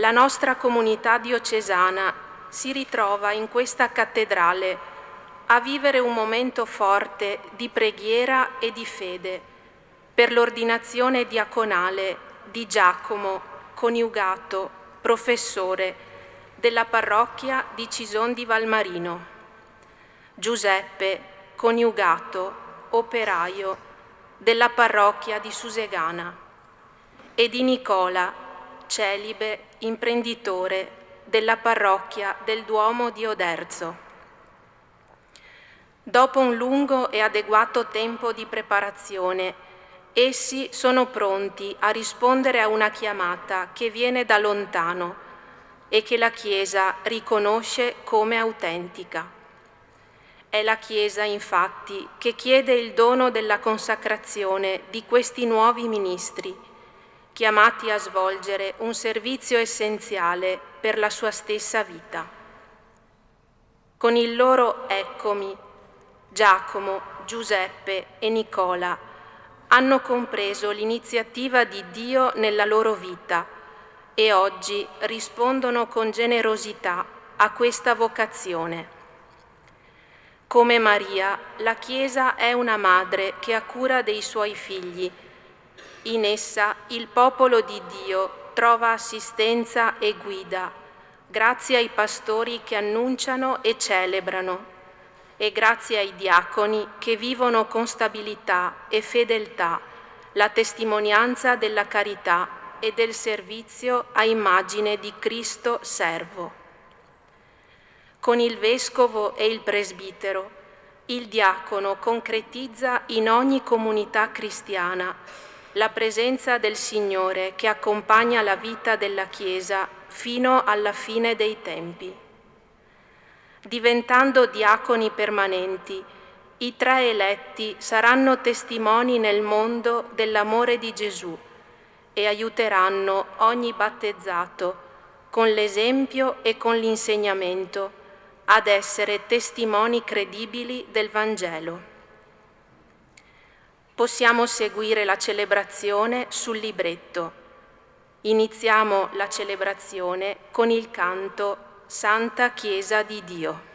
la nostra comunità diocesana si ritrova in questa cattedrale a vivere un momento forte di preghiera e di fede per l'ordinazione diaconale di Giacomo, coniugato, professore della parrocchia di Cison di Valmarino, Giuseppe, coniugato, operaio della parrocchia di Susegana, e di Nicola, celibe, imprenditore della parrocchia del Duomo di Oderzo. Dopo un lungo e adeguato tempo di preparazione, essi sono pronti a rispondere a una chiamata che viene da lontano e che la Chiesa riconosce come autentica. È la Chiesa, infatti, che chiede il dono della consacrazione di questi nuovi ministri, chiamati a svolgere un servizio essenziale per la sua stessa vita. Con il loro "Eccomi", Giacomo, Giuseppe e Nicola hanno compreso l'iniziativa di Dio nella loro vita e oggi rispondono con generosità a questa vocazione. Come Maria, la Chiesa è una madre che ha cura dei suoi figli. In essa il popolo di Dio trova assistenza e guida, grazie ai pastori che annunciano e celebrano, e grazie ai diaconi che vivono con stabilità e fedeltà la testimonianza della carità e del servizio a immagine di Cristo servo. Con il vescovo e il presbitero, il diacono concretizza in ogni comunità cristiana la presenza del Signore che accompagna la vita della Chiesa fino alla fine dei tempi. Diventando diaconi permanenti, i 3 eletti saranno testimoni nel mondo dell'amore di Gesù e aiuteranno ogni battezzato, con l'esempio e con l'insegnamento, ad essere testimoni credibili del Vangelo. Possiamo seguire la celebrazione sul libretto. Iniziamo la celebrazione con il canto Santa Chiesa di Dio.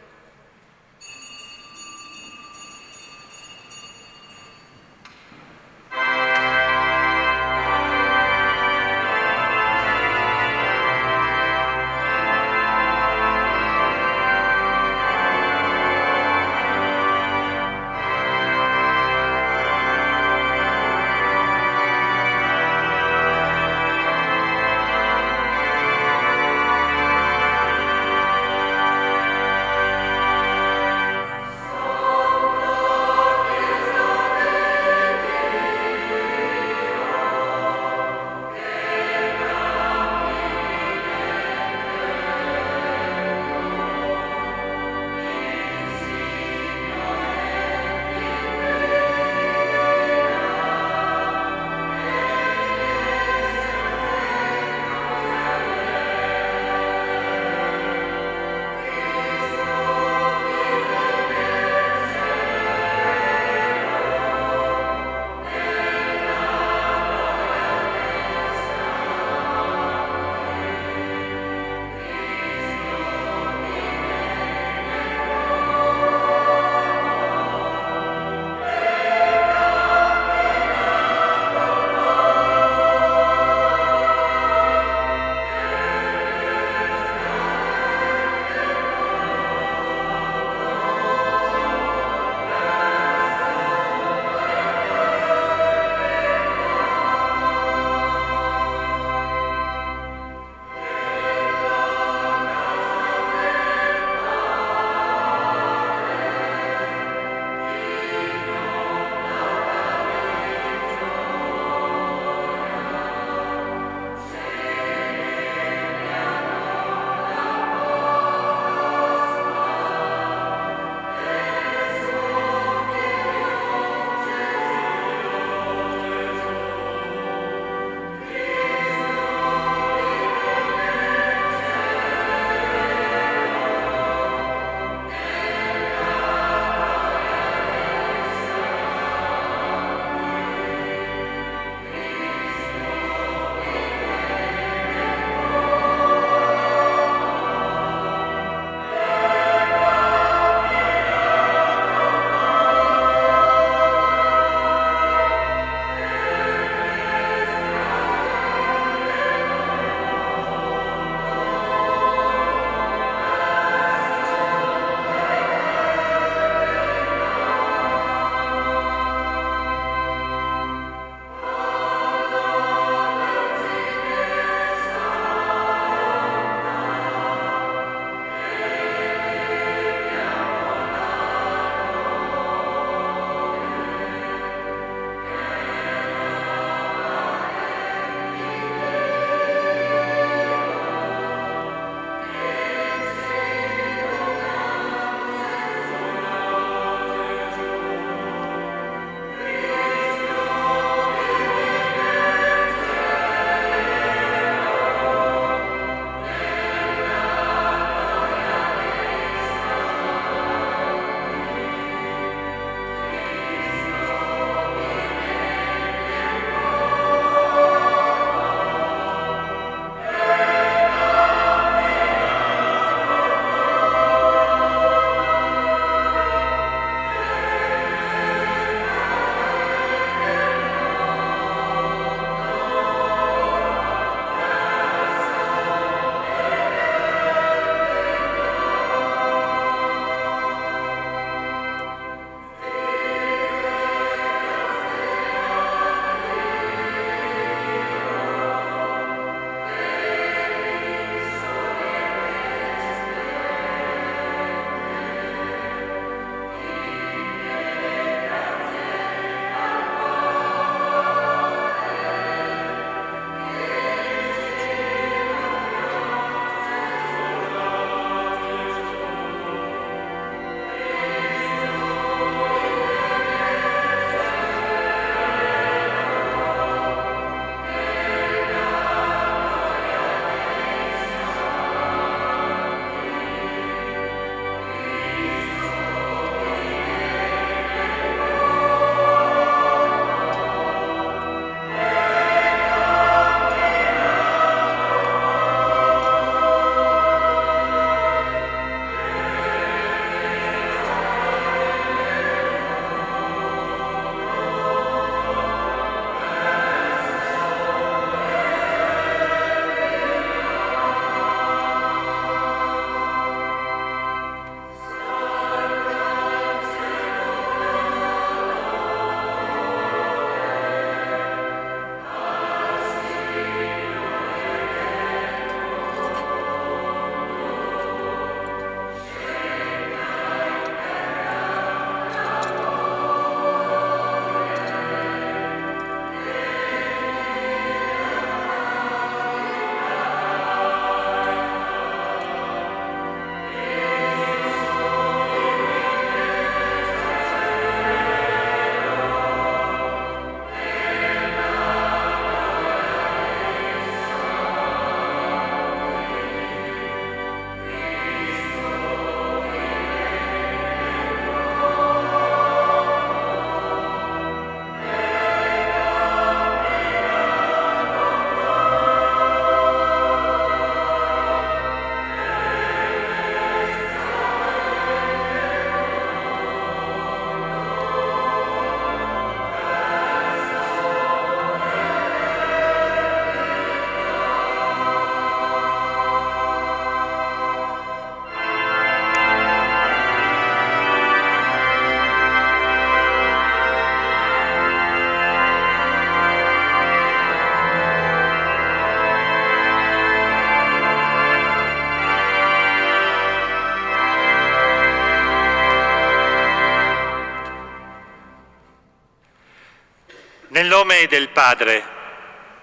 Nel nome del Padre,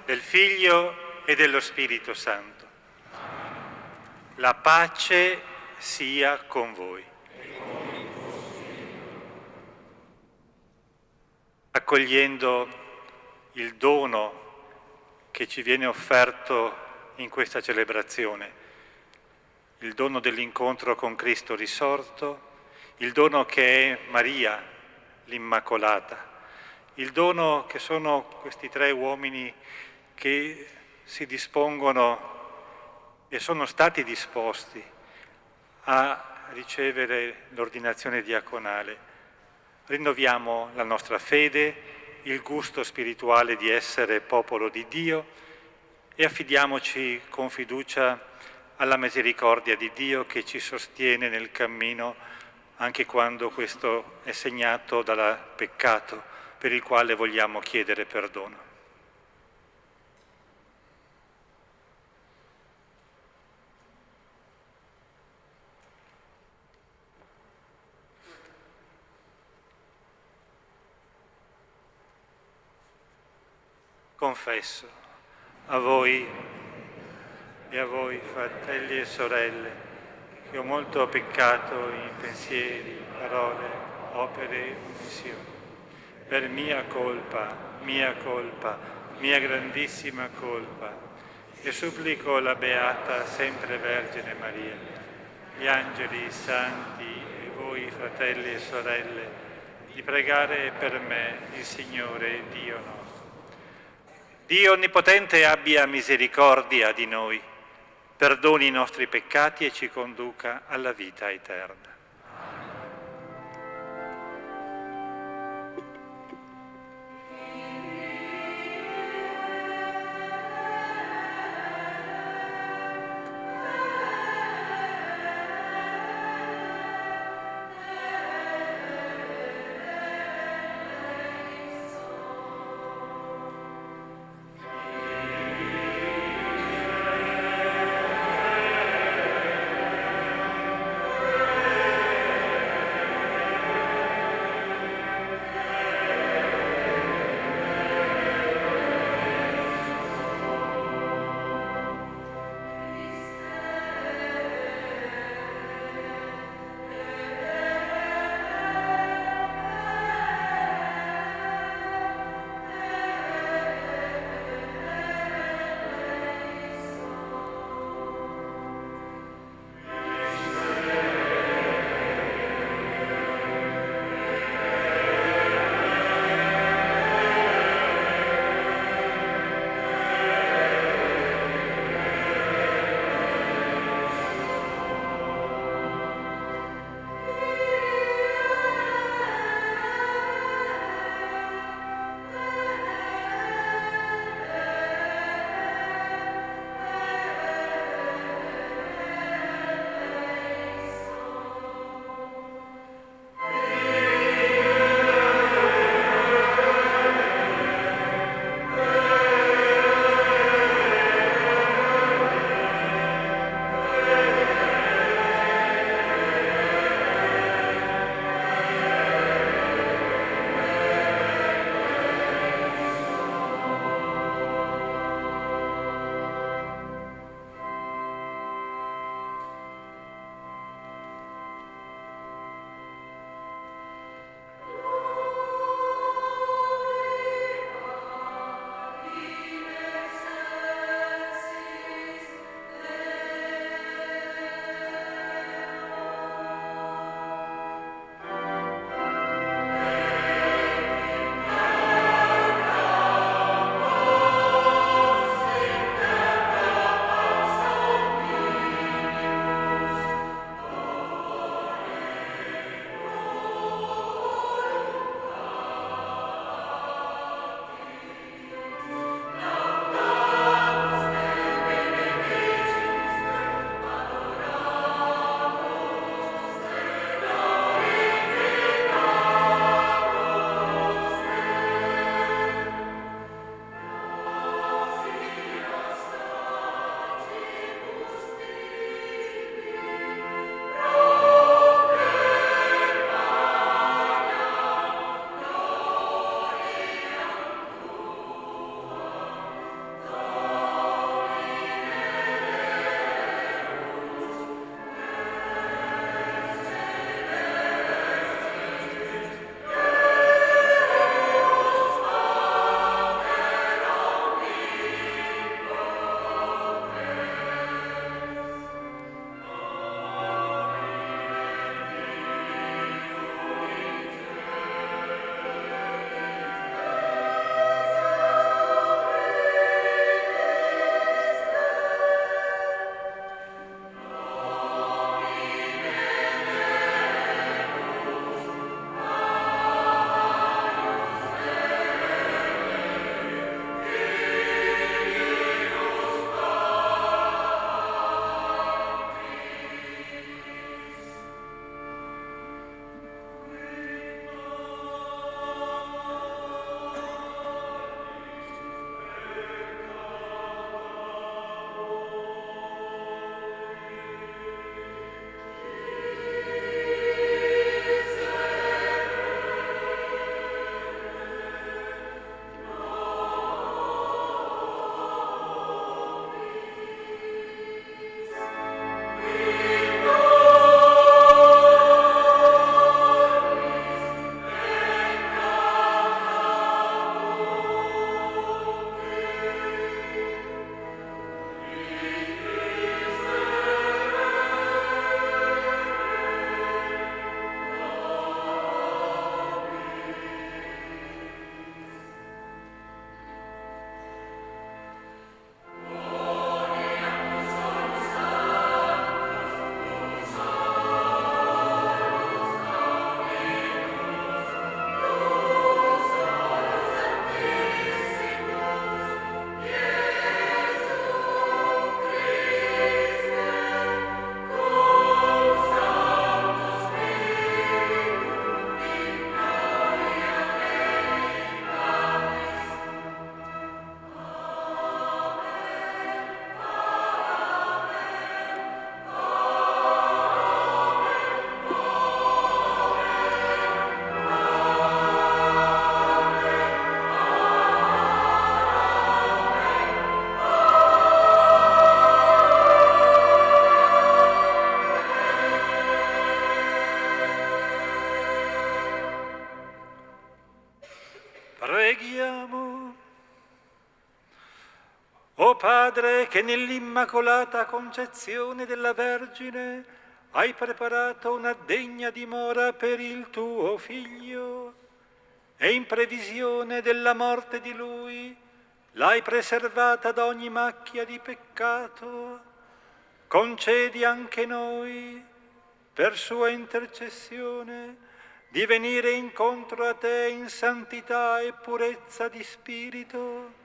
del Figlio e dello Spirito Santo. La pace sia con voi. Accogliendo il dono che ci viene offerto in questa celebrazione, il dono dell'incontro con Cristo risorto, il dono che è Maria, l'Immacolata, il dono che sono questi tre uomini che si dispongono e sono stati disposti a ricevere l'ordinazione diaconale. Rinnoviamo la nostra fede, il gusto spirituale di essere popolo di Dio e affidiamoci con fiducia alla misericordia di Dio che ci sostiene nel cammino anche quando questo è segnato dal peccato per il quale vogliamo chiedere perdono. Confesso a voi e a voi, fratelli e sorelle, che ho molto peccato in pensieri, parole, opere e omissioni. Per mia colpa, mia grandissima colpa. E supplico la Beata sempre Vergine Maria, gli angeli, i santi e voi, fratelli e sorelle, di pregare per me il Signore Dio nostro. Dio Onnipotente abbia misericordia di noi, perdoni i nostri peccati e ci conduca alla vita eterna. Padre, che nell'Immacolata Concezione della Vergine hai preparato una degna dimora per il tuo Figlio e in previsione della morte di Lui l'hai preservata da ogni macchia di peccato, concedi anche noi, per sua intercessione, di venire incontro a te in santità e purezza di spirito.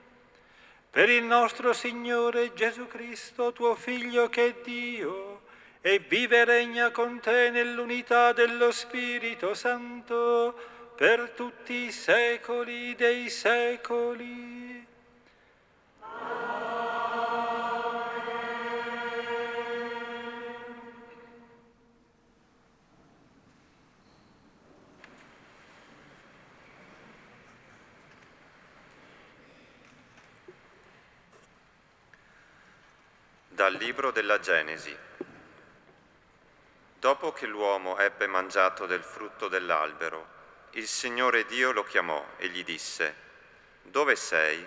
Per il nostro Signore Gesù Cristo, tuo Figlio che è Dio, e vive e regna con te nell'unità dello Spirito Santo, per tutti i secoli dei secoli. Dal libro della Genesi. Dopo che l'uomo ebbe mangiato del frutto dell'albero, il Signore Dio lo chiamò e gli disse: «Dove sei?»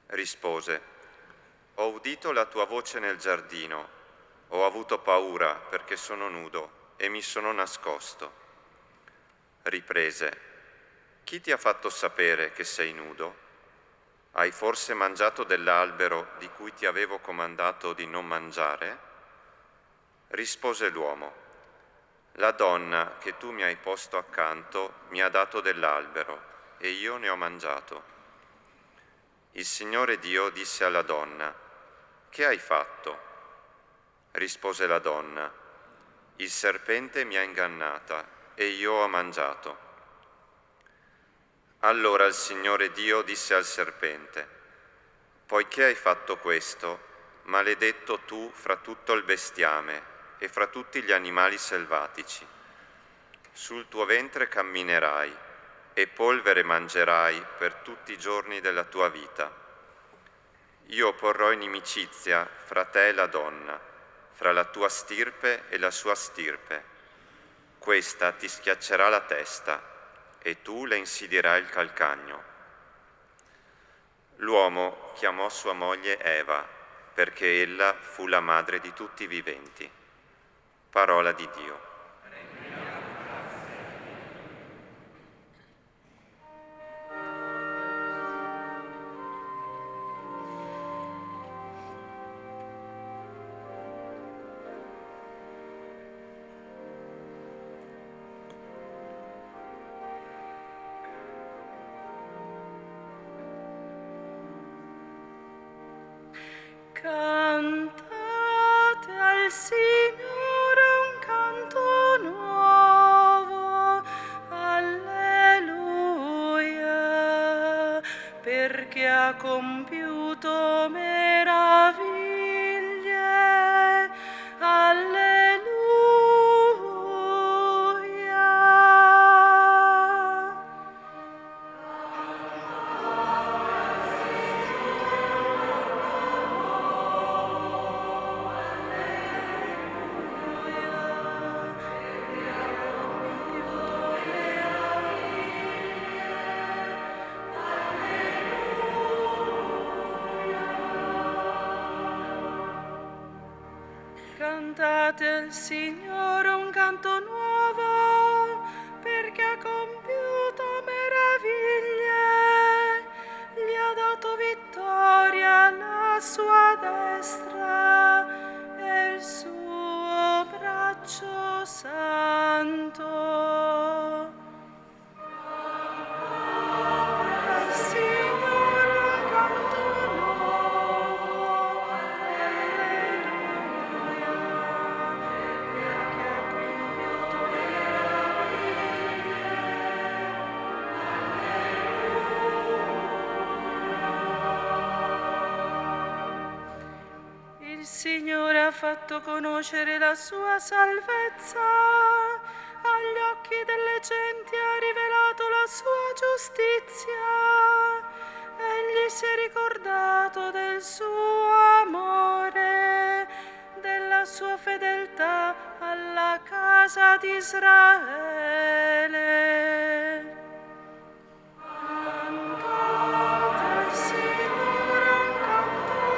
Rispose: «Ho udito la tua voce nel giardino, ho avuto paura perché sono nudo e mi sono nascosto». Riprese: «Chi ti ha fatto sapere che sei nudo? Hai forse mangiato dell'albero di cui ti avevo comandato di non mangiare?» Rispose l'uomo: «La donna che tu mi hai posto accanto mi ha dato dell'albero e io ne ho mangiato». Il Signore Dio disse alla donna: «Che hai fatto?» Rispose la donna: «Il serpente mi ha ingannata e io ho mangiato». Allora il Signore Dio disse al serpente: «Poiché hai fatto questo, maledetto tu fra tutto il bestiame e fra tutti gli animali selvatici. Sul tuo ventre camminerai e polvere mangerai per tutti i giorni della tua vita. Io porrò inimicizia fra te e la donna, fra la tua stirpe e la sua stirpe. Questa ti schiaccerà la testa e tu le insidierai il calcagno». L'uomo chiamò sua moglie Eva, perché ella fu la madre di tutti i viventi. Parola di Dio. Cantate al Signore un canto nuovo, alleluia, perché ha compiuto meraviglie, alleluia. Cantate al Signore un canto nuovo, perché ha compiuto meraviglie, gli ha dato vittoria alla sua destra e il suo braccio santo. Al Signore un canto nuovo, il Signore ha fatto conoscere la sua salvezza, agli occhi delle genti ha rivelato la sua giustizia, egli si è ricordato del suo amore, della sua fedeltà alla casa di Israele. Cantate al Signore un canto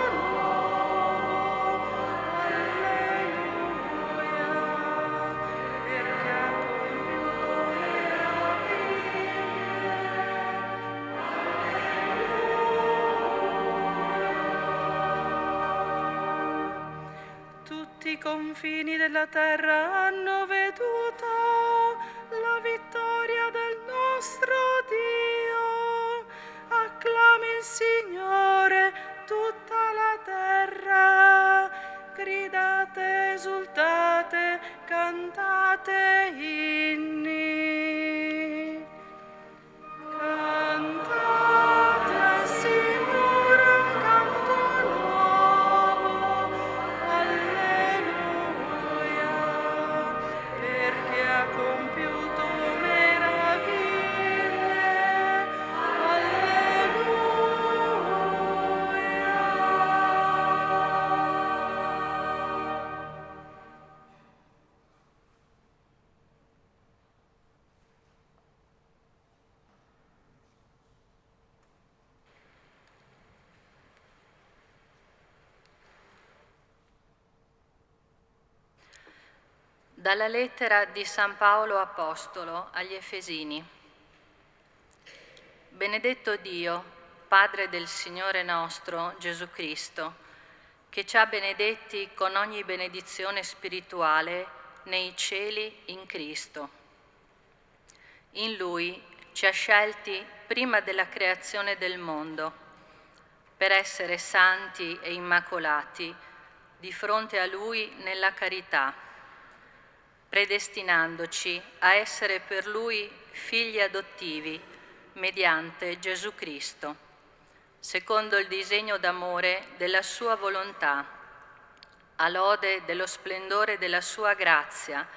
confini della terra hanno veduto la vittoria del nostro Dio. Acclami il Signore tutta la terra, gridate, esultate, cantate inni. Cantate al Signore un canto nuovo, alleluia, perché ha compiuto meraviglie, alleluia. Dalla lettera di San Paolo Apostolo agli Efesini. Benedetto Dio, Padre del Signore nostro Gesù Cristo, che ci ha benedetti con ogni benedizione spirituale nei cieli in Cristo. In Lui ci ha scelti prima della creazione del mondo, per essere santi e immacolati di fronte a Lui nella carità, predestinandoci a essere per Lui figli adottivi mediante Gesù Cristo, secondo il disegno d'amore della Sua volontà, a lode dello splendore della Sua grazia,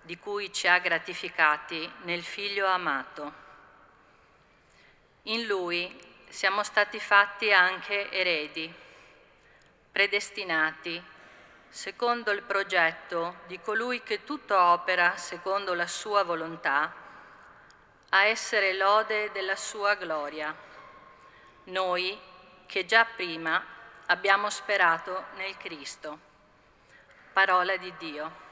di cui ci ha gratificati nel Figlio amato. In Lui siamo stati fatti anche eredi, predestinati secondo il progetto di colui che tutto opera secondo la sua volontà, a essere lode della sua gloria. Noi che già prima abbiamo sperato nel Cristo. Parola di Dio.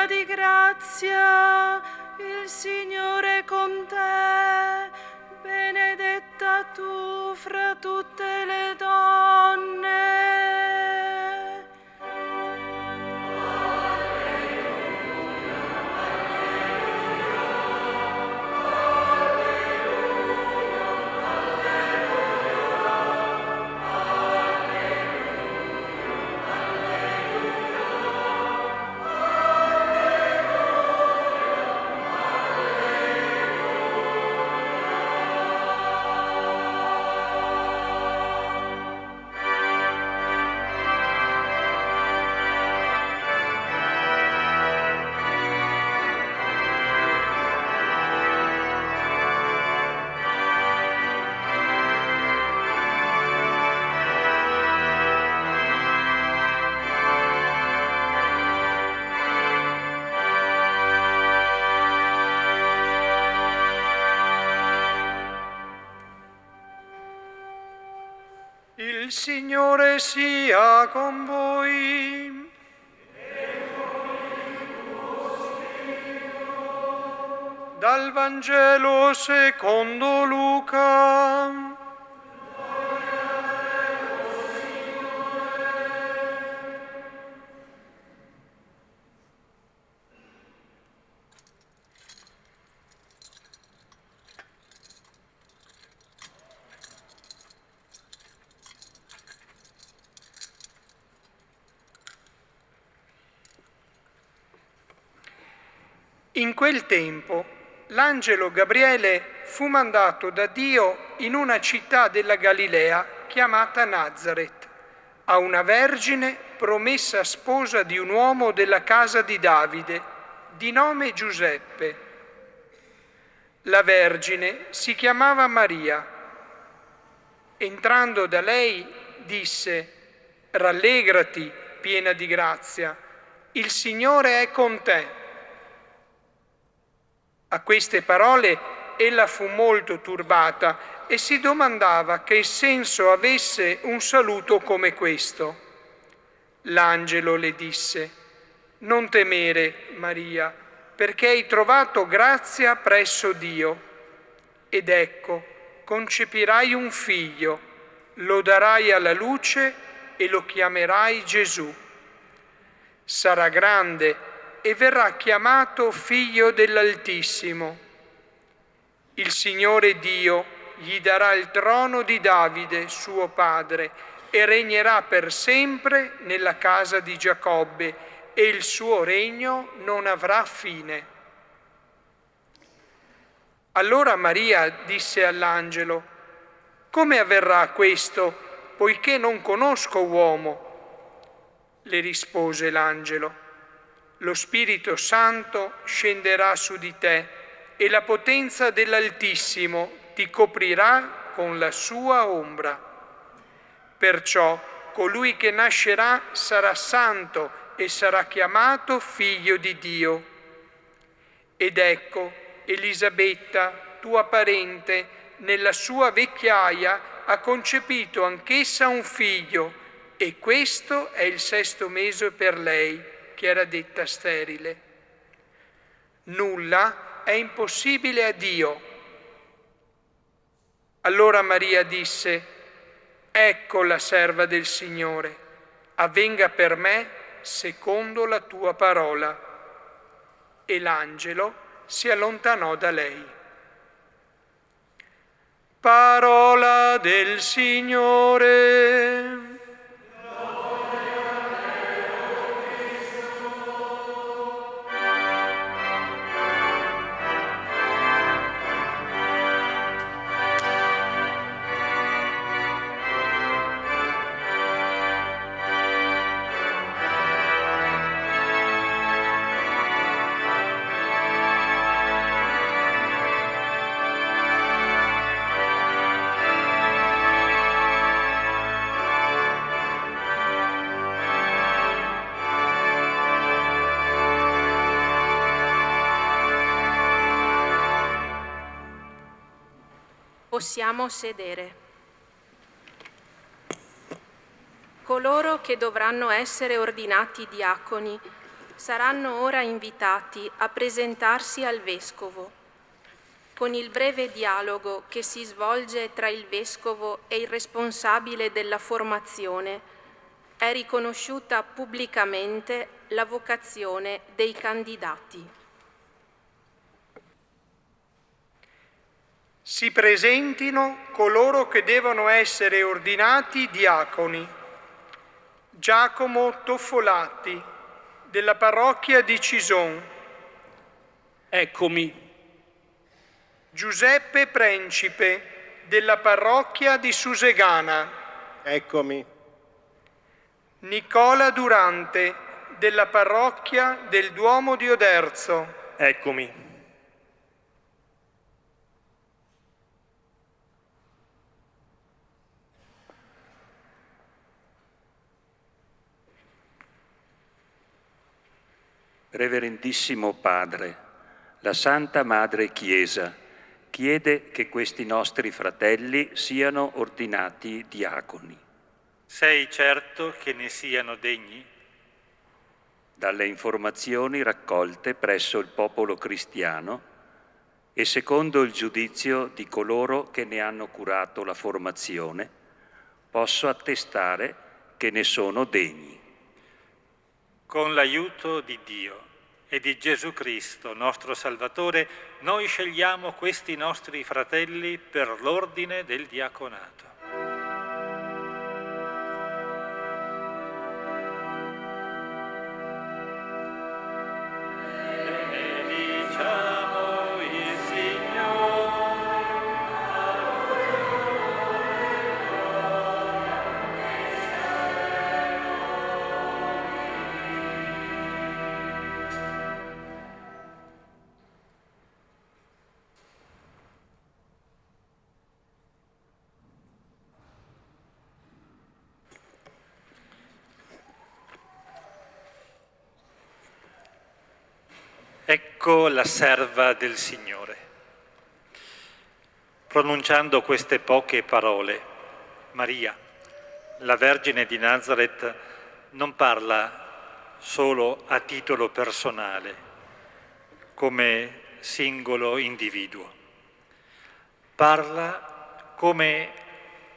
Di grazia, il Signore è con te, benedetta tu fra tutte le donne. Il Signore sia con voi. Dal Vangelo secondo Luca. In quel tempo l'angelo Gabriele fu mandato da Dio in una città della Galilea chiamata Nazaret, a una vergine promessa sposa di un uomo della casa di Davide, di nome Giuseppe. La vergine si chiamava Maria. entrando da lei, disse: «Rallegrati, piena di grazia, il Signore è con te». A queste parole ella fu molto turbata e si domandava che senso avesse un saluto come questo. L'angelo le disse: «Non temere, Maria, perché hai trovato grazia presso Dio. Ed ecco, concepirai un figlio, lo darai alla luce e lo chiamerai Gesù. Sarà grande e verrà chiamato Figlio dell'Altissimo. Il Signore Dio gli darà il trono di Davide, suo padre, e regnerà per sempre nella casa di Giacobbe, e il suo regno non avrà fine». Allora Maria disse all'angelo: «Come avverrà questo, poiché non conosco uomo?» Le rispose l'angelo: «Lo Spirito Santo scenderà su di te e la potenza dell'Altissimo ti coprirà con la sua ombra. Perciò colui che nascerà sarà santo e sarà chiamato Figlio di Dio. Ed ecco, Elisabetta, tua parente, nella sua vecchiaia ha concepito anch'essa un figlio, e questo è il 6° mese per lei, che era detta sterile. Nulla è impossibile a Dio». Allora Maria disse: «Ecco la serva del Signore, avvenga per me secondo la tua parola». E l'angelo si allontanò da lei. Parola del Signore. Possiamo sedere. Coloro che dovranno essere ordinati diaconi saranno ora invitati a presentarsi al Vescovo. Con il breve dialogo che si svolge tra il Vescovo e il responsabile della formazione, è riconosciuta pubblicamente la vocazione dei candidati. Si presentino coloro che devono essere ordinati diaconi. Giacomo Toffolatti, della parrocchia di Cison. Eccomi. Giuseppe Principe, della parrocchia di Susegana. Eccomi. Nicola Durante, della parrocchia del Duomo di Oderzo. Eccomi. Reverendissimo Padre, la Santa Madre Chiesa chiede che questi nostri fratelli siano ordinati diaconi. Sei certo che ne siano degni? Dalle informazioni raccolte presso il popolo cristiano e secondo il giudizio di coloro che ne hanno curato la formazione, posso attestare che ne sono degni. Con l'aiuto di Dio e di Gesù Cristo, nostro Salvatore, noi scegliamo questi nostri fratelli per l'ordine del diaconato. Benediciamo il Signore. Ecco la serva del Signore. Pronunciando queste poche parole, Maria, la Vergine di Nazareth, non parla solo a titolo personale, come singolo individuo. Parla come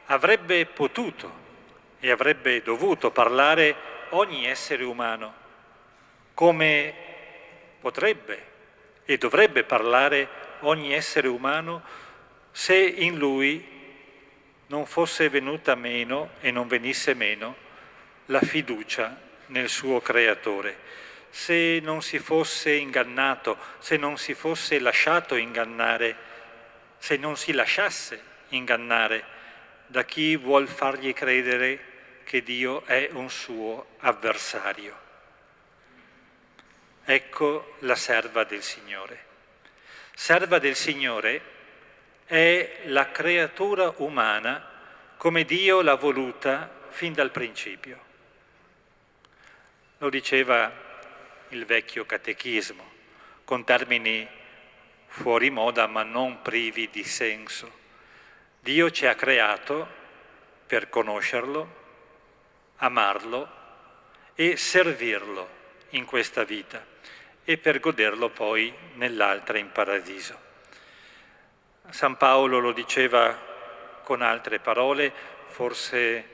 avrebbe potuto e avrebbe dovuto parlare ogni essere umano, come potrebbe e dovrebbe parlare ogni essere umano se in lui non fosse venuta meno e non venisse meno la fiducia nel suo Creatore, se non si fosse ingannato, se non si fosse lasciato ingannare, se non si lasciasse ingannare da chi vuol fargli credere che Dio è un suo avversario. Ecco la serva del Signore. Serva del Signore è la creatura umana come Dio l'ha voluta fin dal principio. Lo diceva il vecchio catechismo, con termini fuori moda ma non privi di senso. Dio ci ha creato per conoscerlo, amarlo e servirlo in questa vita e per goderlo poi nell'altra in paradiso. San Paolo lo diceva con altre parole, forse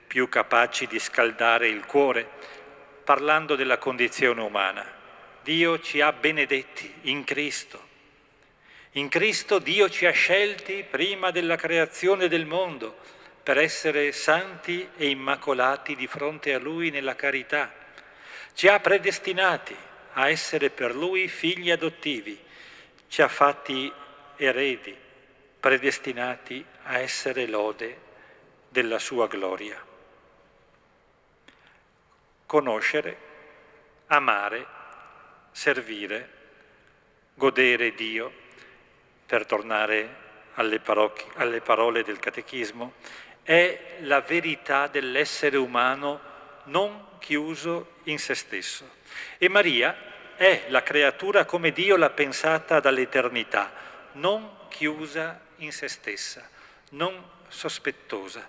più capaci di scaldare il cuore, parlando della condizione umana. Dio ci ha benedetti in Cristo. In Cristo Dio ci ha scelti prima della creazione del mondo per essere santi e immacolati di fronte a Lui nella carità. Ci ha predestinati a essere per Lui figli adottivi. Ci ha fatti eredi, predestinati a essere lode della sua gloria. Conoscere, amare, servire, godere Dio, per tornare alle parole del Catechismo, è la verità dell'essere umano non chiuso in se stesso. E Maria è la creatura come Dio l'ha pensata dall'eternità, non chiusa in se stessa, non sospettosa.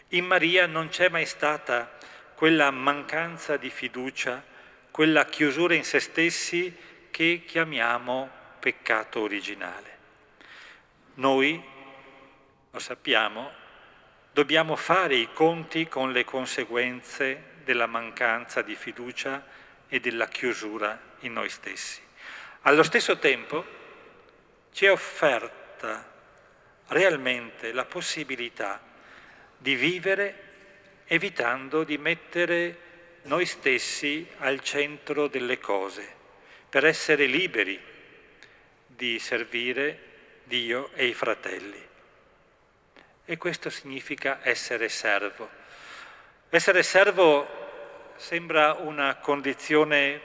In Maria non c'è mai stata quella mancanza di fiducia, quella chiusura in se stessi che chiamiamo peccato originale. Noi, lo sappiamo, dobbiamo fare i conti con le conseguenze della mancanza di fiducia e della chiusura in noi stessi. Allo stesso tempo ci è offerta realmente la possibilità di vivere evitando di mettere noi stessi al centro delle cose, per essere liberi di servire Dio e i fratelli. E questo significa essere servo. Essere servo sembra una condizione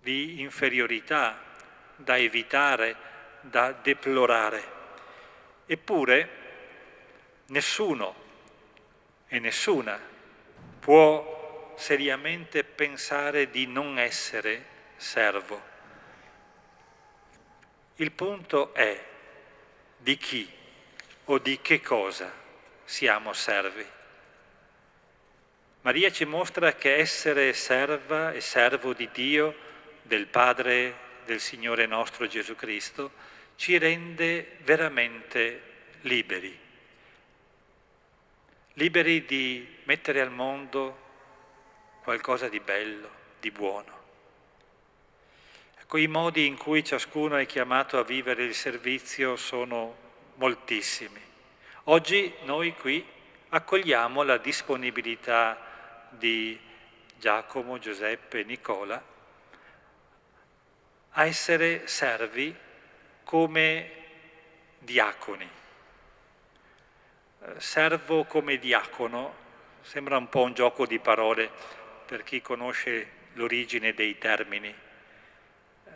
di inferiorità, da evitare, da deplorare. Eppure nessuno e nessuna può seriamente pensare di non essere servo. Il punto è di chi o di che cosa siamo servi. Maria ci mostra che essere serva e servo di Dio, del Padre, del Signore nostro Gesù Cristo, ci rende veramente liberi. Liberi di mettere al mondo qualcosa di bello, di buono. Ecco, i modi in cui ciascuno è chiamato a vivere il servizio sono moltissimi. Oggi noi qui accogliamo la disponibilità di Giacomo, Giuseppe e Nicola a essere servi come diaconi. Servo come diacono sembra un po' un gioco di parole per chi conosce l'origine dei termini,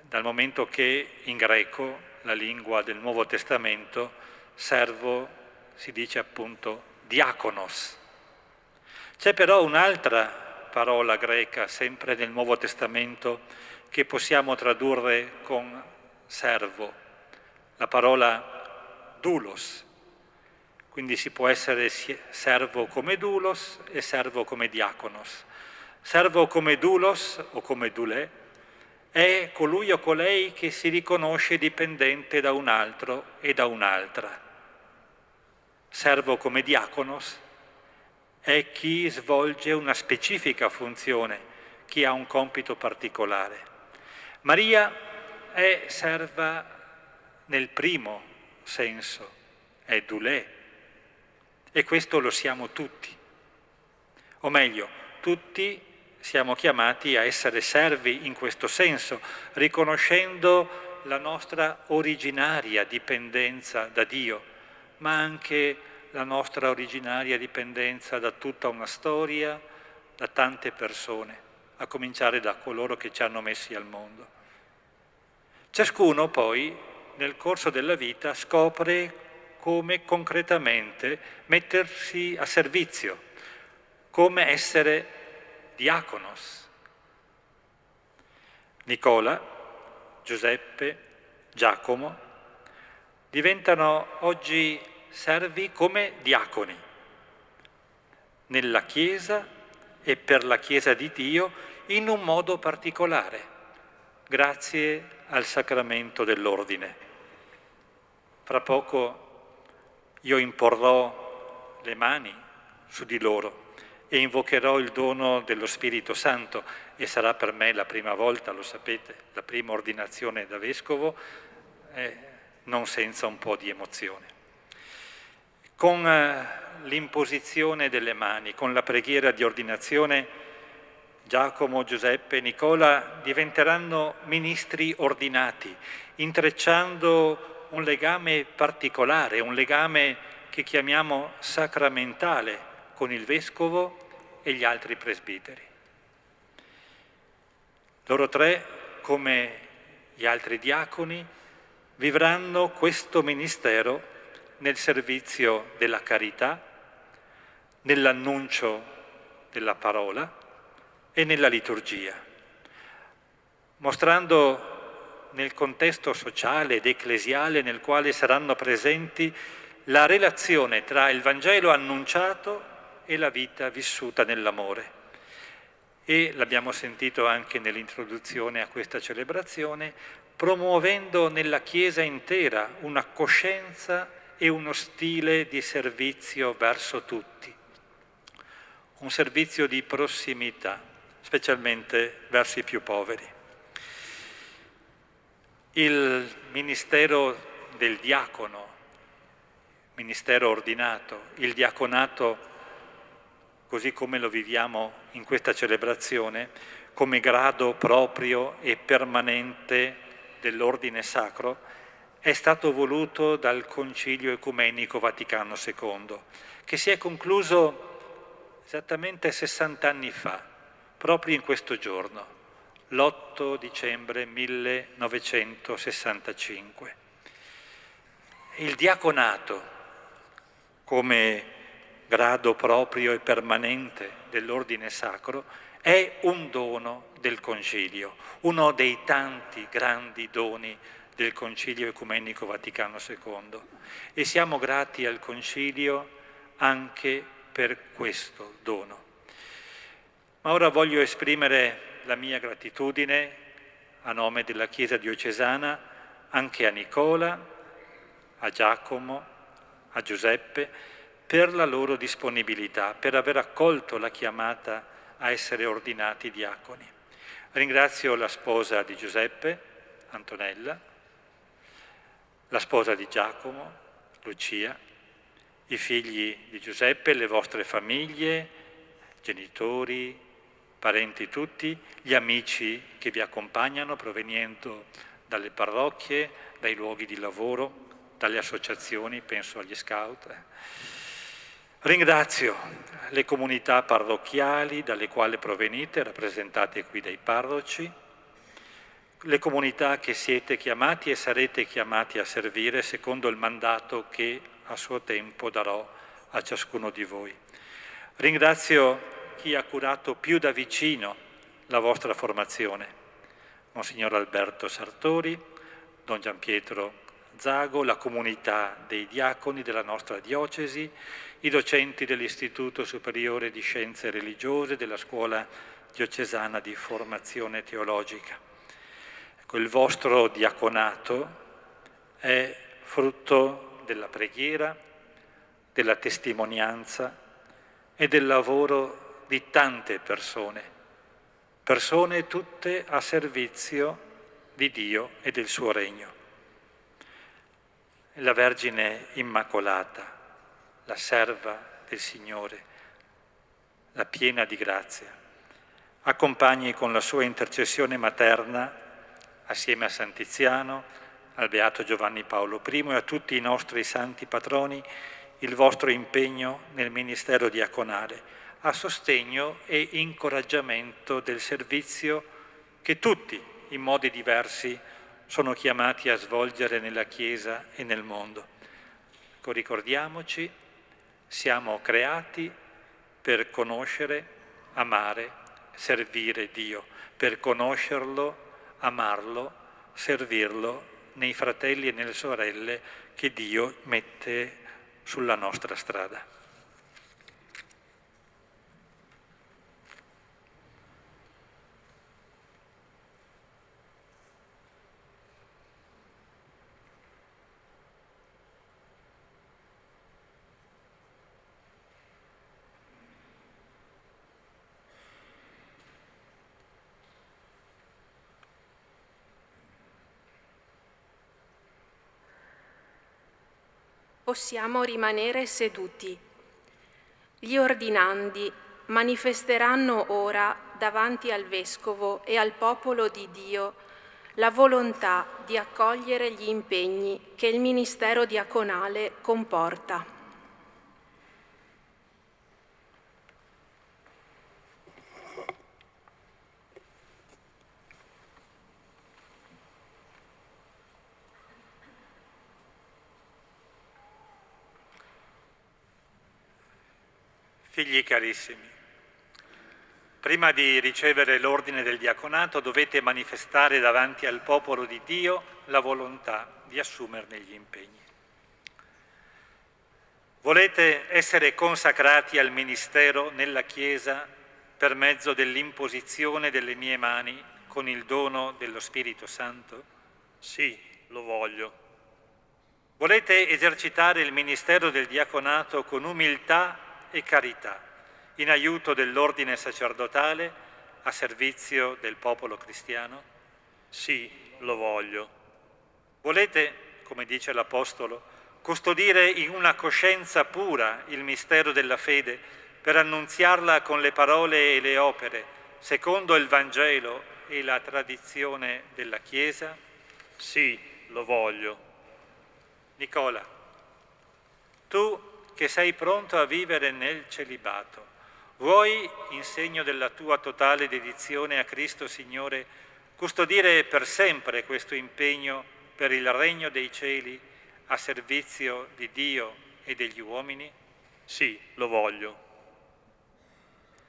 dal momento che in greco, la lingua del Nuovo Testamento, servo si dice appunto diakonos. C'è però un'altra parola greca, sempre nel Nuovo Testamento, che possiamo tradurre con servo, la parola doulos. Quindi si può essere servo come doulos e servo come diaconos. Servo come doulos o come doulè è colui o colei che si riconosce dipendente da un altro e da un'altra. Servo come diaconos è chi svolge una specifica funzione, chi ha un compito particolare. Maria è serva nel primo senso, è doulè, e questo lo siamo tutti. O meglio, tutti siamo chiamati a essere servi in questo senso, riconoscendo la nostra originaria dipendenza da Dio, ma anche la nostra originaria dipendenza da tutta una storia, da tante persone, a cominciare da coloro che ci hanno messi al mondo. Ciascuno poi, nel corso della vita, scopre come concretamente mettersi a servizio, come essere diaconos. Nicola, Giuseppe, Giacomo diventano oggi servi come diaconi nella Chiesa e per la Chiesa di Dio in un modo particolare, grazie al sacramento dell'ordine. Fra poco io imporrò le mani su di loro e invocherò il dono dello Spirito Santo e sarà per me la prima volta, lo sapete, la prima ordinazione da vescovo, non senza un po' di emozione. Con l'imposizione delle mani, con la preghiera di ordinazione, Giacomo, Giuseppe e Nicola diventeranno ministri ordinati, intrecciando un legame particolare, un legame che chiamiamo sacramentale con il vescovo e gli altri presbiteri. Loro tre, come gli altri diaconi, vivranno questo ministero nel servizio della carità, nell'annuncio della parola e nella liturgia, mostrando nel contesto sociale ed ecclesiale nel quale saranno presenti la relazione tra il Vangelo annunciato e la vita vissuta nell'amore. E l'abbiamo sentito anche nell'introduzione a questa celebrazione, promuovendo nella Chiesa intera una coscienza e uno stile di servizio verso tutti, un servizio di prossimità, specialmente verso i più poveri. Il ministero del diacono, ministero ordinato, il diaconato, così come lo viviamo in questa celebrazione, come grado proprio e permanente dell'ordine sacro, è stato voluto dal Concilio Ecumenico Vaticano II, che si è concluso esattamente 60 anni fa, proprio in questo giorno, l'8 dicembre 1965. Il diaconato, come grado proprio e permanente dell'ordine sacro, è un dono del Concilio, uno dei tanti grandi doni del Concilio Ecumenico Vaticano II. E siamo grati al Concilio anche per questo dono. Ma ora voglio esprimere la mia gratitudine a nome della Chiesa diocesana anche a Nicola, a Giacomo, a Giuseppe, per la loro disponibilità, per aver accolto la chiamata a essere ordinati diaconi. Ringrazio la sposa di Giuseppe, Antonella, la sposa di Giacomo, Lucia, i figli di Giuseppe, le vostre famiglie, genitori, parenti tutti, gli amici che vi accompagnano proveniendo dalle parrocchie, dai luoghi di lavoro, dalle associazioni, penso agli scout. Ringrazio le comunità parrocchiali dalle quali provenite, rappresentate qui dai parroci, le comunità che siete chiamati e sarete chiamati a servire secondo il mandato che a suo tempo darò a ciascuno di voi. Ringrazio chi ha curato più da vicino la vostra formazione, Monsignor Alberto Sartori, Don Gianpietro Zago, la comunità dei diaconi della nostra diocesi, i docenti dell'Istituto Superiore di Scienze Religiose della Scuola Diocesana di Formazione Teologica. Ecco, il vostro diaconato è frutto della preghiera, della testimonianza e del lavoro di tante persone tutte a servizio di Dio e del suo regno. La Vergine Immacolata, la serva del Signore, la piena di grazia, accompagni con la sua intercessione materna, assieme a San Tiziano, al Beato Giovanni Paolo I e a tutti i nostri santi patroni, il vostro impegno nel ministero diaconale, a sostegno e incoraggiamento del servizio che tutti, in modi diversi, sono chiamati a svolgere nella Chiesa e nel mondo. Ecco, ricordiamoci, siamo creati per conoscere, amare, servire Dio, per conoscerlo, amarlo, servirlo nei fratelli e nelle sorelle che Dio mette sulla nostra strada. Possiamo rimanere seduti. Gli ordinandi manifesteranno ora davanti al Vescovo e al popolo di Dio la volontà di accogliere gli impegni che il ministero diaconale comporta. Figli carissimi, prima di ricevere l'ordine del diaconato dovete manifestare davanti al popolo di Dio la volontà di assumerne gli impegni. Volete essere consacrati al ministero nella Chiesa per mezzo dell'imposizione delle mie mani con il dono dello Spirito Santo? Sì, lo voglio. Volete esercitare il ministero del diaconato con umiltà e carità, in aiuto dell'ordine sacerdotale, a servizio del popolo cristiano? Sì, lo voglio. Volete, come dice l'Apostolo, custodire in una coscienza pura il mistero della fede per annunziarla con le parole e le opere, secondo il Vangelo e la tradizione della Chiesa? Sì, lo voglio. Nicola, tu che sei pronto a vivere nel celibato, vuoi, in segno della tua totale dedizione a Cristo Signore, custodire per sempre questo impegno per il regno dei cieli a servizio di Dio e degli uomini? Sì, lo voglio.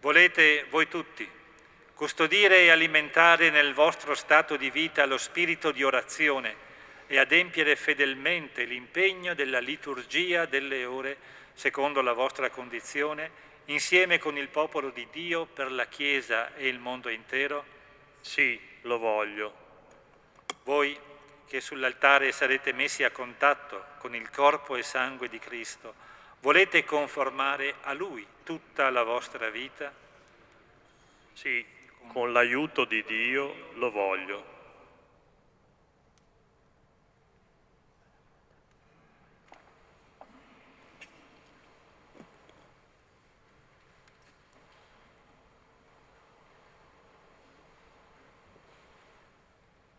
Volete voi tutti custodire e alimentare nel vostro stato di vita lo spirito di orazione e adempiere fedelmente l'impegno della liturgia delle ore secondo la vostra condizione, insieme con il popolo di Dio per la Chiesa e il mondo intero? Sì, lo voglio. Voi che sull'altare sarete messi a contatto con il corpo e sangue di Cristo, volete conformare a Lui tutta la vostra vita? Sì, con l'aiuto di Dio lo voglio.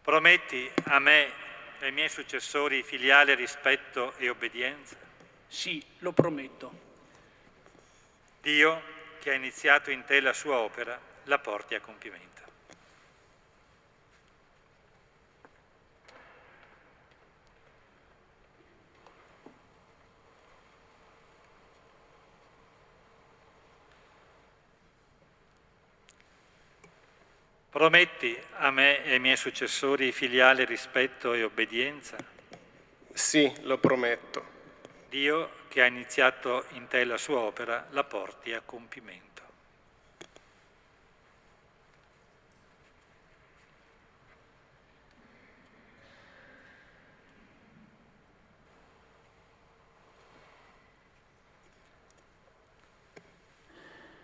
Prometti a me e ai miei successori filiale rispetto e obbedienza? Sì, lo prometto. Dio, che ha iniziato in te la sua opera, la porti a compimento. Prometti a me e ai miei successori filiale rispetto e obbedienza? Sì, lo prometto. Dio, che ha iniziato in te la sua opera, la porti a compimento.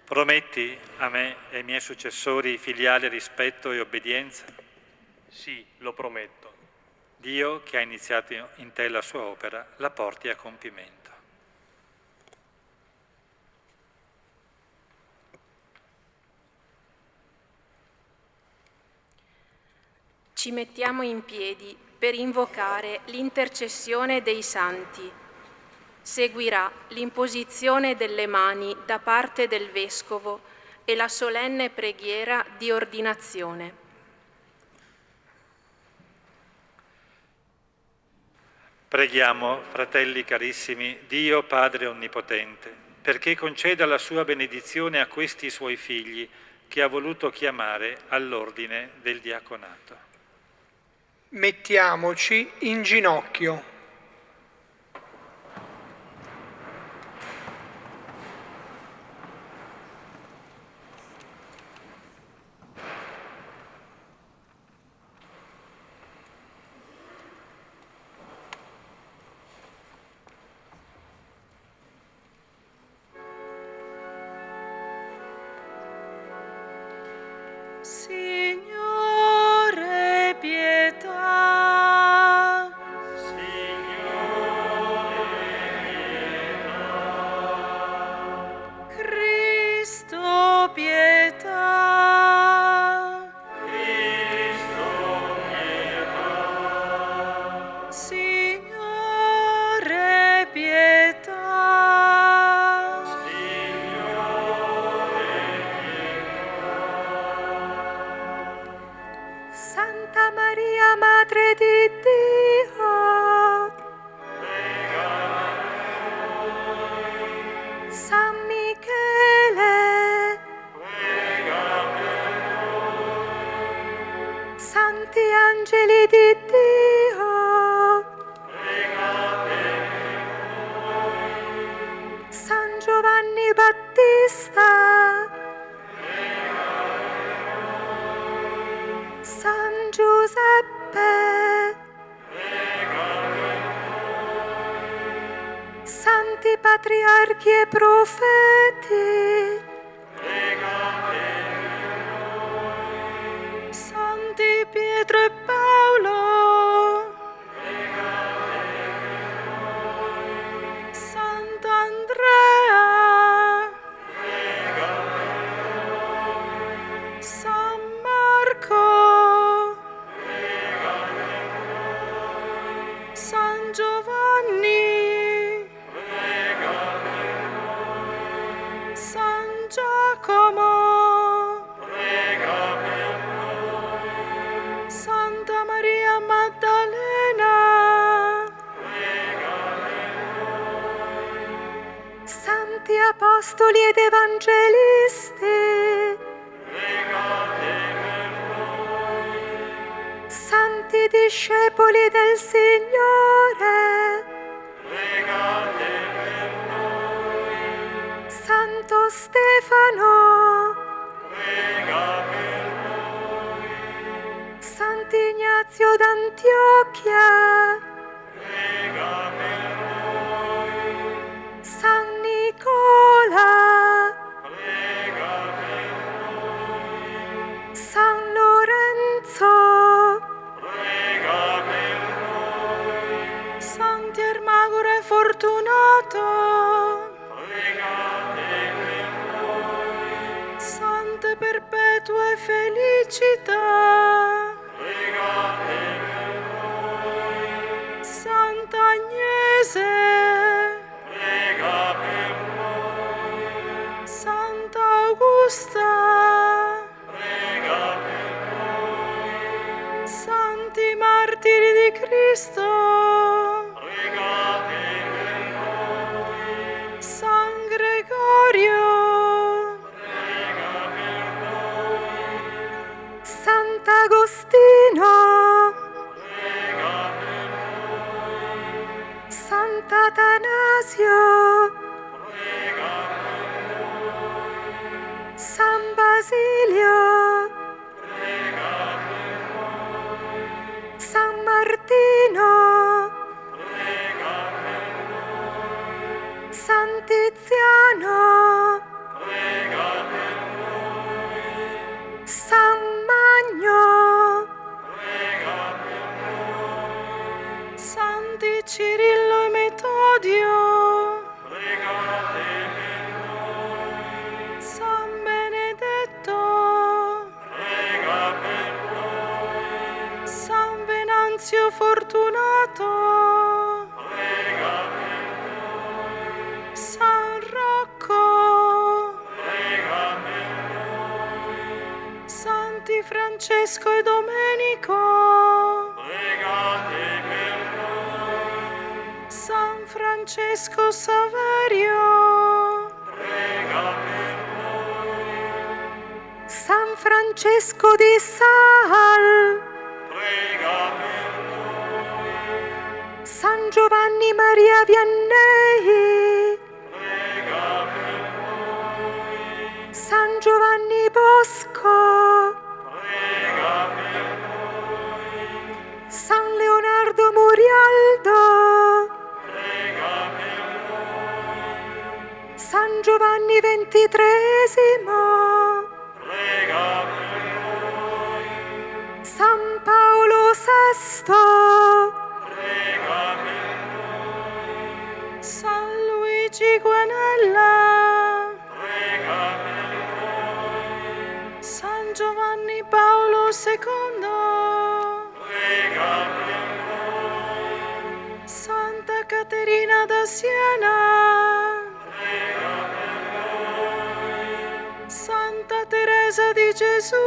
Prometti a me e ai miei successori filiale rispetto e obbedienza? Sì, lo prometto. Dio, che ha iniziato in te la sua opera, la porti a compimento. Ci mettiamo in piedi per invocare l'intercessione dei santi. Seguirà l'imposizione delle mani da parte del Vescovo e la solenne preghiera di ordinazione. Preghiamo, fratelli carissimi, Dio Padre Onnipotente, perché conceda la sua benedizione a questi suoi figli che ha voluto chiamare all'ordine del diaconato. Mettiamoci in ginocchio. Signore, pietà. Cristo, pietà. Signore, pietà. Santa Maria, Madre di Dio, San Michele, Santi Angeli di Dio, San Giovanni Battista, San Giuseppe, Santi Patriarchi e Profeti, Santi Pietro e Paolo, Sant'Andrea, San Marco, San Giovanni, San Giacomo, Santa Maria Maddalena, Santi Apostoli ed Evangelisti, Santi discepoli del Signore, Santo Stefano, Sant'Ignazio d'Antiochia, San Nicola, San Lorenzo, Santi Ermagoro e Fortunato, Sante Perpetue Felicità, Santa Agnese, Santa Augusta, Santi Martiri di Cristo, San Gregorio, San Basilio, prega per noi. San Martino, Prega per noi. San Tiziano, Prega per noi. San Magno, Prega per noi. Santi Cirillo e Metodio, Pregate per noi. San Benedetto, Prega per noi. San Venanzio Fortunato, Prega per noi. San Rocco, Prega per noi. Santi Francesco e Domenico, Pregate per noi. San Francesco Saverio, Prega per noi. San Francesco di Sal, Prega per noi. San Giovanni Maria Vianney, Prega per noi. San Giovanni Bosco, Prega per noi. San Leonardo Murialdo, Prega per noi. San Giovanni XXIII, Prega per noi. San Paolo VI, Prega per noi. San Luigi Guanella, Prega per noi. San Giovanni Paolo II, Prega per noi. Santa Caterina da Siena, Prega per noi. Santa Teresa di Gesù,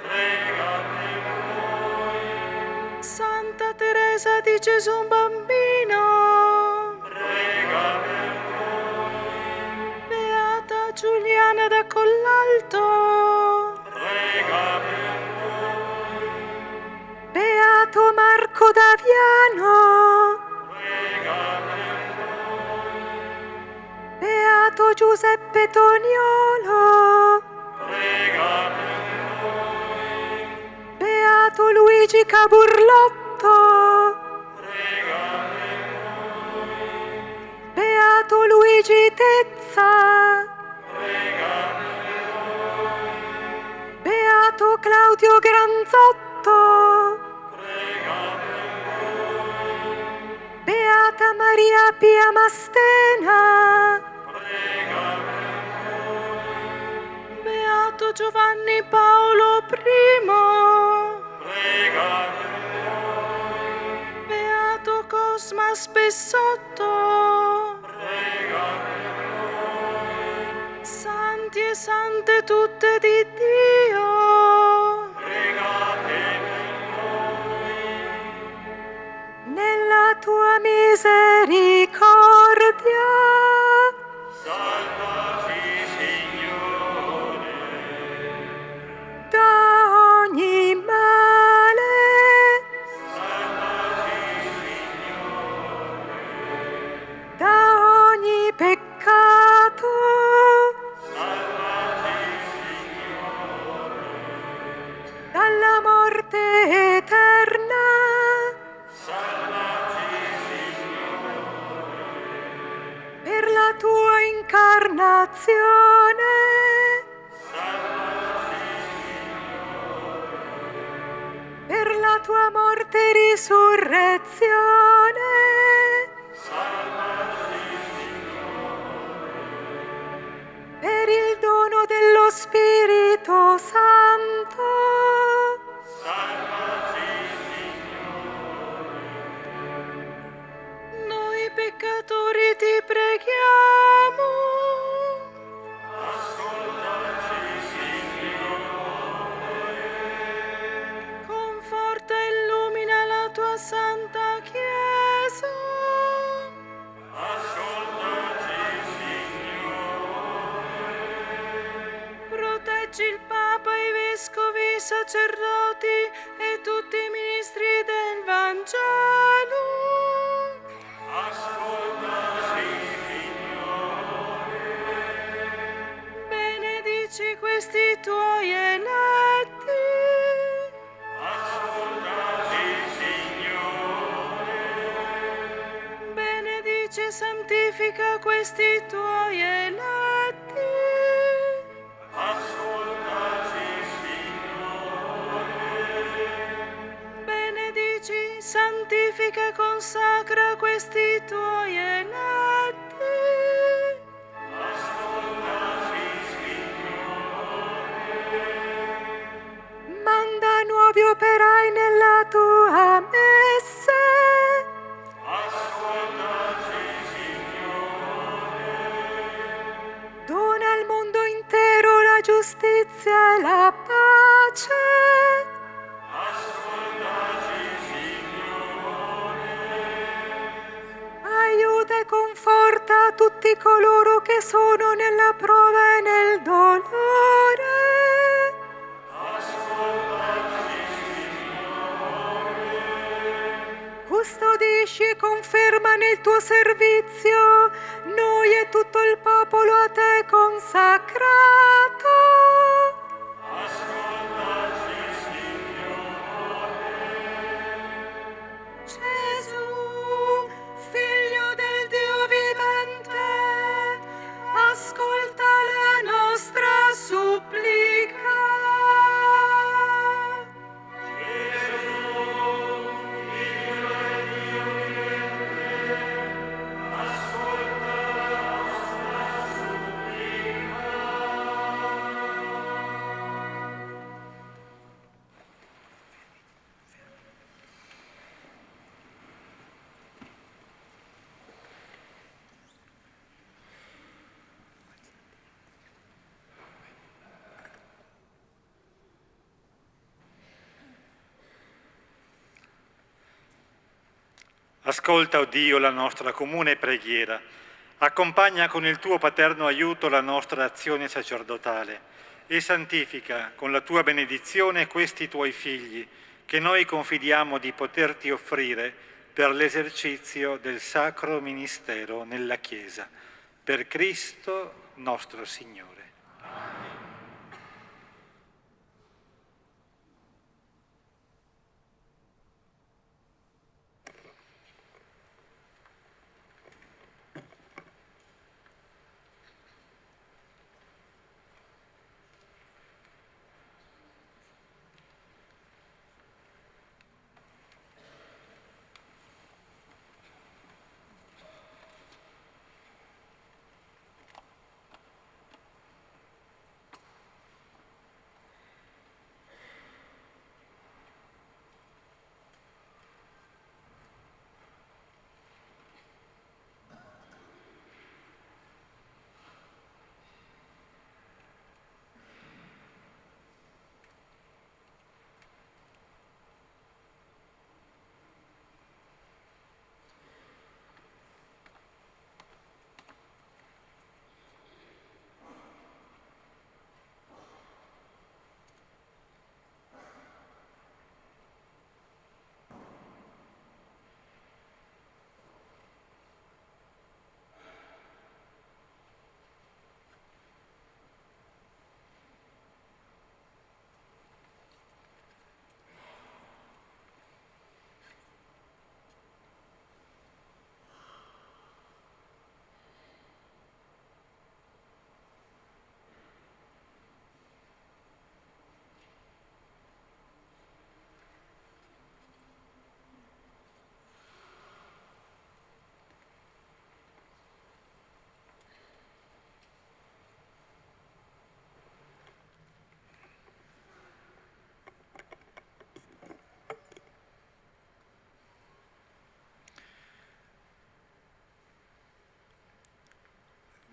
Prega per noi. Santa Teresa di Gesù Bambino, Prega per noi. Beata Giuliana da Collalto, Prega per noi. Beato Marco Daviano, Prega per noi. Beato Giuseppe Toniolo, Prega per noi. Beato Luigi Caburlotto, Prega per noi. Beato Luigi Tezza, Prega per noi. Beato Claudio Granzotto, Prega per noi. Beata Maria Pia Mastena, Prega per noi. Beato Giovanni Paolo I, Prega per noi. Beato Cosma Spessotto, Prega per noi. santi e sante tutte di Dio, Pregate per noi. nella tua misericordia, Salvaci, Signore. da ogni male, Salvaci, Signore. da ogni peccato, Salvaci, Signore. dalla morte eterna, Salvaci, Signore. per la tua incarnazione, Salvaci, per la tua morte e risurrezione, salvaci, per il dono dello Spirito Santo, salvaci, noi peccatori ti preghiamo, ascoltaci, Signore. conforta e illumina la tua Santa Chiesa, Ascoltaci, Signore. proteggi il Papa, i Vescovi, i sacerdoti e tutti i ministri del Vangelo, Ascoltaci, Signore. benedici questi questi tuoi eletti. Ascoltaci, Signore. Benedici, santifica e consacra questi tuoi eletti. Ascoltaci, Signore. Manda nuovi operai nella tua messe. Ascoltaci, Signore. Dona al mondo intero la giustizia e la pace. Ascoltaci, Signore. Aiuta e conforta tutti coloro che sono nella prova e nel dolore. Ascoltaci, Signore. Custodisci e conferma nel tuo servizio noi e tutto il popolo a te consacrato. Ascoltaci, Signore. Gesù, Figlio del Dio vivente, ascolta la nostra supplica. Ascolta, o Dio, la nostra comune preghiera. Accompagna con il tuo paterno aiuto la nostra azione sacerdotale e santifica con la tua benedizione questi tuoi figli, che noi confidiamo di poterti offrire per l'esercizio del sacro ministero nella Chiesa. Per Cristo nostro Signore.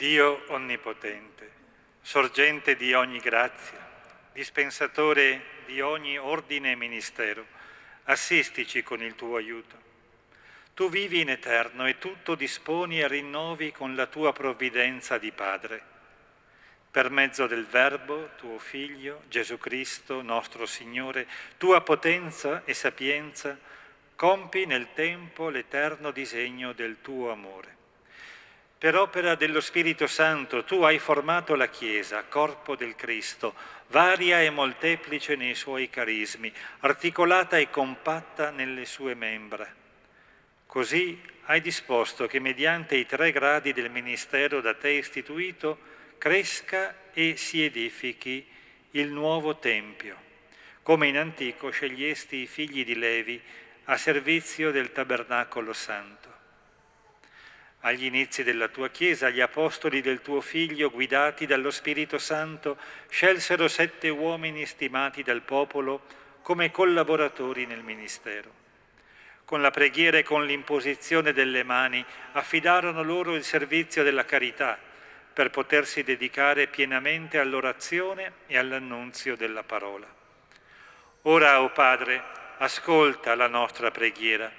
Dio onnipotente, sorgente di ogni grazia, dispensatore di ogni ordine e ministero, assistici con il tuo aiuto. Tu vivi in eterno e tutto disponi e rinnovi con la tua provvidenza di Padre. Per mezzo del Verbo, tuo Figlio, Gesù Cristo, nostro Signore, tua potenza e sapienza, compi nel tempo l'eterno disegno del tuo amore. Per opera dello Spirito Santo tu hai formato la Chiesa, corpo del Cristo, varia e molteplice nei suoi carismi, articolata e compatta nelle sue membra. Così hai disposto che mediante i 3 gradi del ministero da te istituito cresca e si edifichi il nuovo Tempio, come in antico scegliesti i figli di Levi a servizio del Tabernacolo Santo. Agli inizi della tua Chiesa, gli apostoli del tuo Figlio, guidati dallo Spirito Santo, scelsero 7 uomini stimati dal popolo come collaboratori nel ministero. Con la preghiera e con l'imposizione delle mani affidarono loro il servizio della carità per potersi dedicare pienamente all'orazione e all'annunzio della parola. Ora, o Padre, ascolta la nostra preghiera.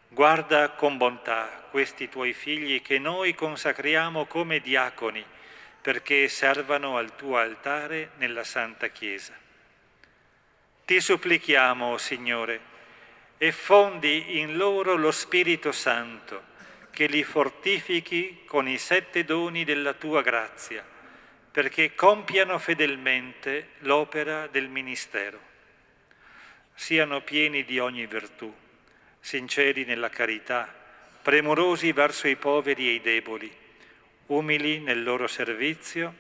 Guarda con bontà questi tuoi figli che noi consacriamo come diaconi perché servano al tuo altare nella Santa Chiesa. Ti supplichiamo, Signore, e fondi in loro lo Spirito Santo, che li fortifichi con i 7 doni della tua grazia, perché compiano fedelmente l'opera del ministero. Siano pieni di ogni virtù, sinceri nella carità, premurosi verso i poveri e i deboli, umili nel loro servizio,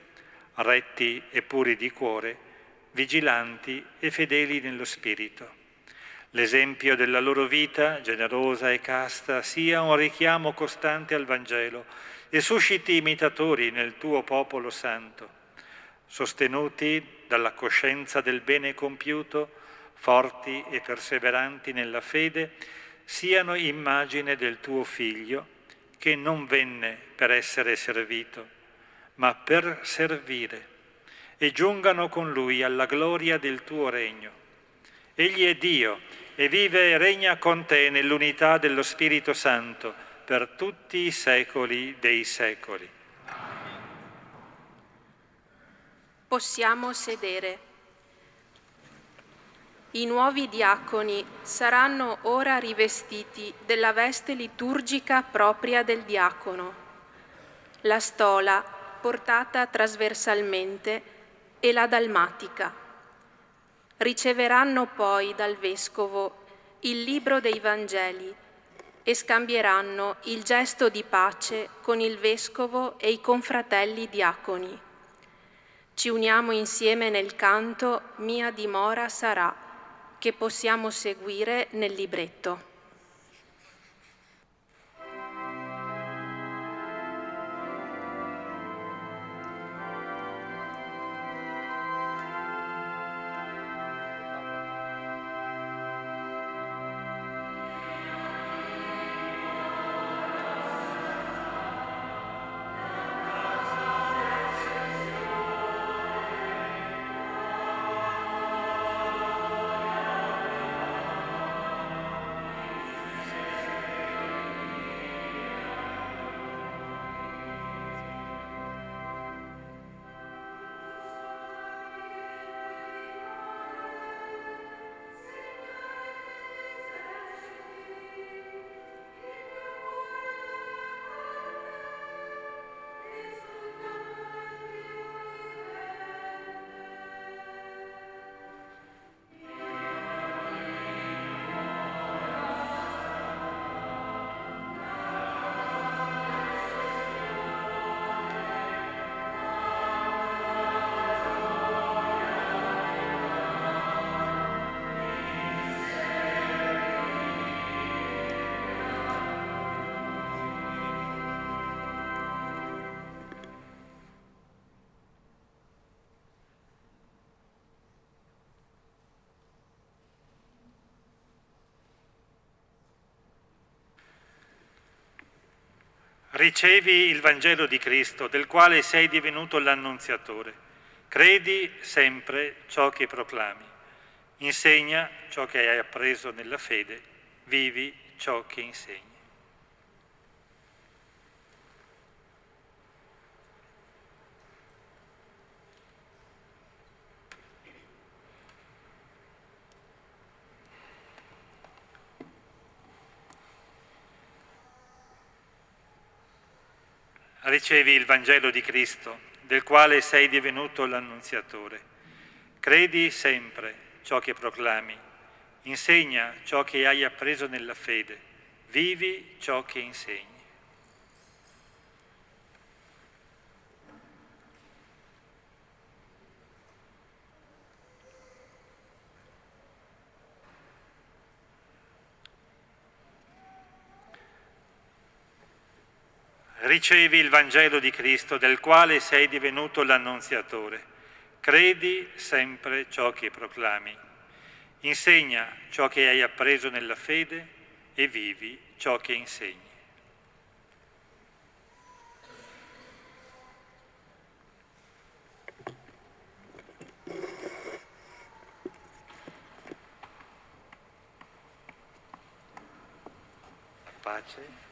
retti e puri di cuore, vigilanti e fedeli nello spirito. L'esempio della loro vita, generosa e casta, sia un richiamo costante al Vangelo e susciti imitatori nel tuo popolo santo, sostenuti dalla coscienza del bene compiuto, forti e perseveranti nella fede, siano immagine del tuo Figlio, che non venne per essere servito, ma per servire, e giungano con Lui alla gloria del tuo regno. Egli è Dio, e vive e regna con te nell'unità dello Spirito Santo per tutti i secoli dei secoli. Possiamo sedere. I nuovi diaconi saranno ora rivestiti della veste liturgica propria del diacono, la stola portata trasversalmente e la dalmatica. Riceveranno poi dal Vescovo il libro dei Vangeli e scambieranno il gesto di pace con il Vescovo e i confratelli diaconi. Ci uniamo insieme nel canto Mia dimora sarà, che possiamo seguire nel libretto. Ricevi il Vangelo di Cristo, del quale sei divenuto l'annunziatore. Credi sempre ciò che proclami. Insegna ciò che hai appreso nella fede. Vivi ciò che insegni. Ricevi il Vangelo di Cristo, del quale sei divenuto l'annunziatore. Credi sempre ciò che proclami, insegna ciò che hai appreso nella fede, vivi ciò che insegni. Ricevi il Vangelo di Cristo, del quale sei divenuto l'annunziatore. Credi sempre ciò che proclami. Insegna ciò che hai appreso nella fede e vivi ciò che insegni. Pace.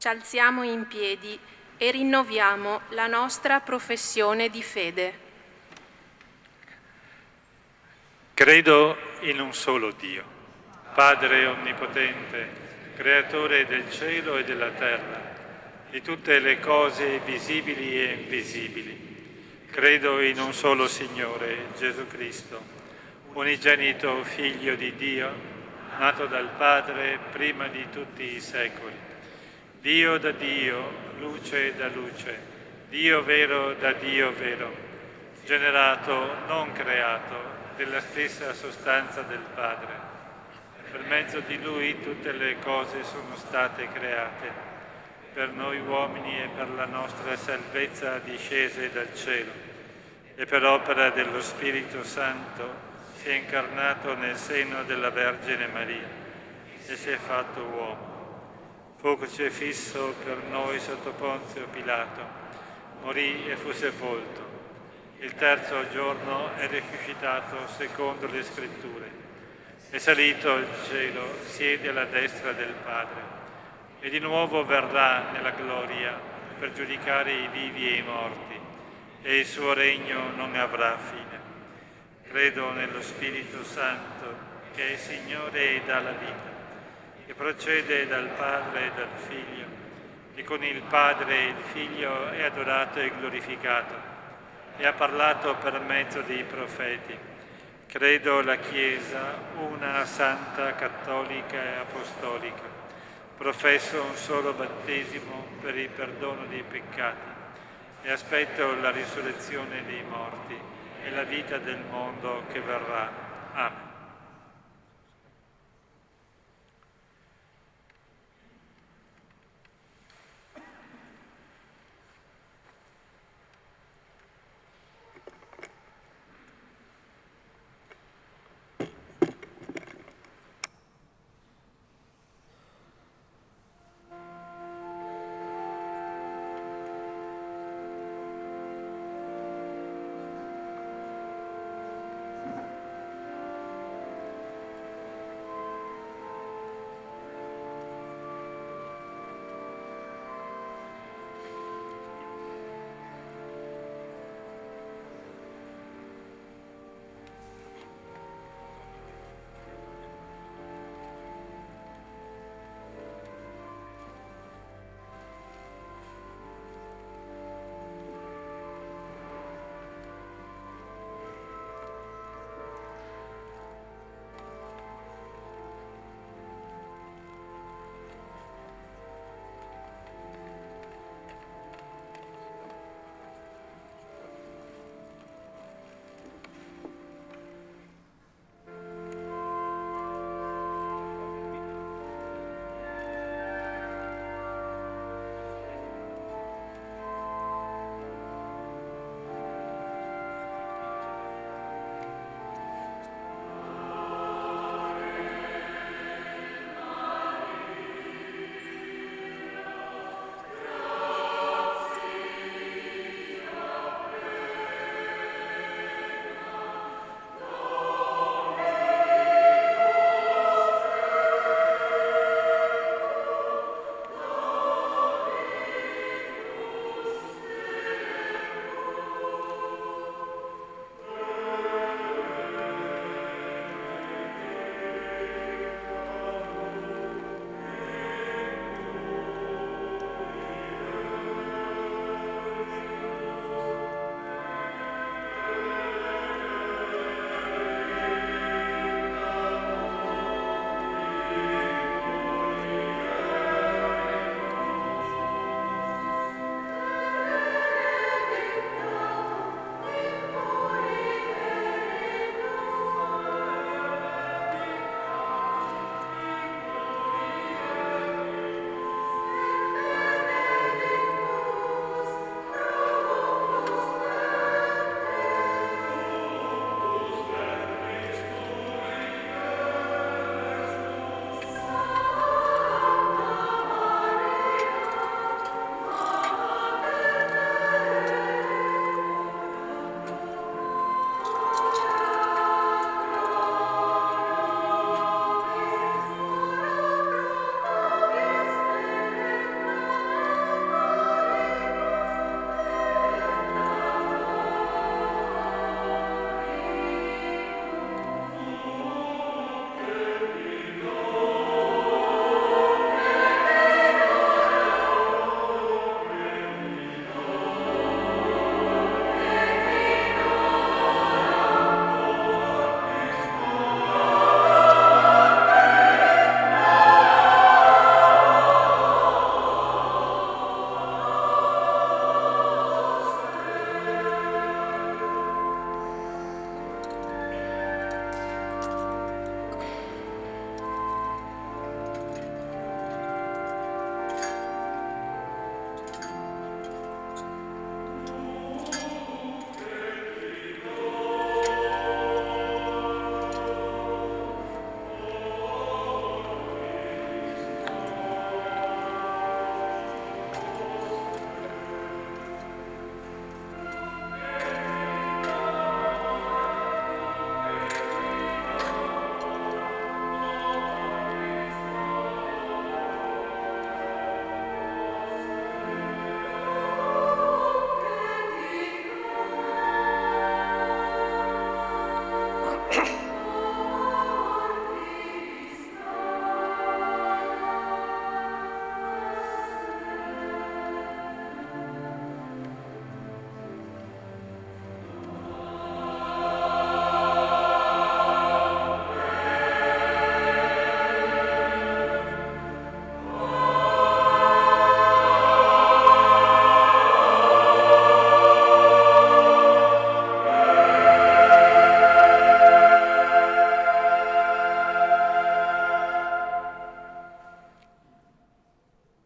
Ci alziamo in piedi e rinnoviamo la nostra professione di fede. Credo in un solo Dio, Padre Onnipotente, Creatore del cielo e della terra, di tutte le cose visibili e invisibili. Credo in un solo Signore, Gesù Cristo, unigenito Figlio di Dio, nato dal Padre prima di tutti i secoli. Dio da Dio, luce da luce, Dio vero da Dio vero, generato, non creato, della stessa sostanza del Padre. Per mezzo di Lui tutte le cose sono state create, per noi uomini e per la nostra salvezza discese dal cielo, e per opera dello Spirito Santo si è incarnato nel seno della Vergine Maria e si è fatto uomo. fu crocifisso per noi sotto Ponzio Pilato, morì e fu sepolto. Il terzo giorno è risuscitato secondo le Scritture. È salito al cielo, siede alla destra del Padre e di nuovo verrà nella gloria per giudicare i vivi e i morti, e il suo regno non avrà fine. Credo nello Spirito Santo, che è Signore e dà la vita, che procede dal Padre e dal Figlio, e con il Padre e il Figlio è adorato e glorificato, e ha parlato per mezzo dei profeti. Credo la Chiesa, una santa, cattolica e apostolica. Professo un solo battesimo per il perdono dei peccati e aspetto la risurrezione dei morti e la vita del mondo che verrà. Amen.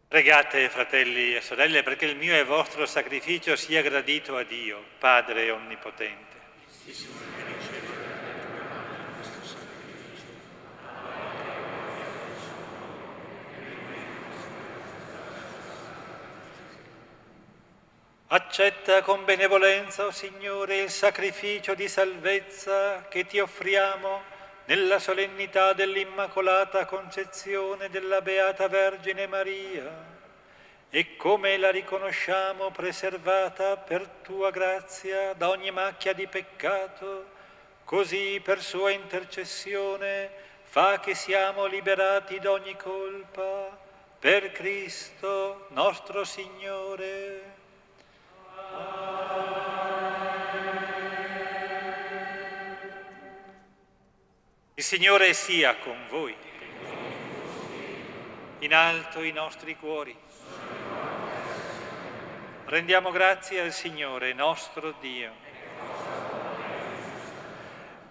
Pregate, fratelli e sorelle, perché il mio e vostro sacrificio sia gradito a Dio, Padre Onnipotente. Accetta con benevolenza, o Signore, il sacrificio di salvezza che ti offriamo nella solennità dell'Immacolata Concezione della Beata Vergine Maria, e come la riconosciamo preservata per tua grazia da ogni macchia di peccato, così per sua intercessione fa che siamo liberati da ogni colpa, per Cristo nostro Signore. Il Signore sia con voi. In alto i nostri cuori. Rendiamo grazie al Signore nostro Dio.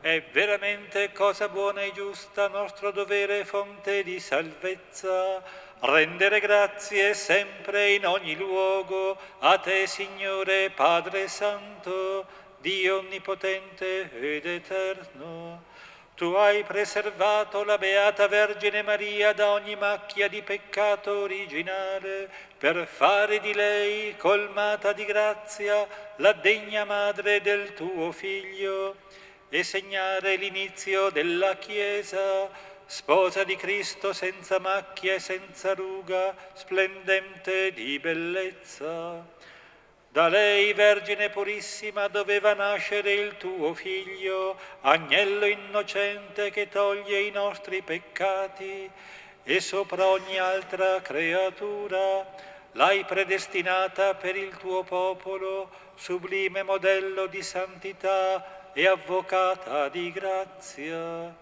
È veramente cosa buona e giusta, nostro dovere e fonte di salvezza, rendere grazie sempre in ogni luogo a te, Signore, Padre Santo, Dio Onnipotente ed Eterno. Tu hai preservato la Beata Vergine Maria da ogni macchia di peccato originale, per fare di lei, colmata di grazia, la degna madre del tuo Figlio, e segnare l'inizio della Chiesa, sposa di Cristo senza macchia e senza ruga, splendente di bellezza. Da lei, Vergine purissima, doveva nascere il tuo Figlio, agnello innocente che toglie i nostri peccati, e sopra ogni altra creatura l'hai predestinata per il tuo popolo, sublime modello di santità e avvocata di grazia.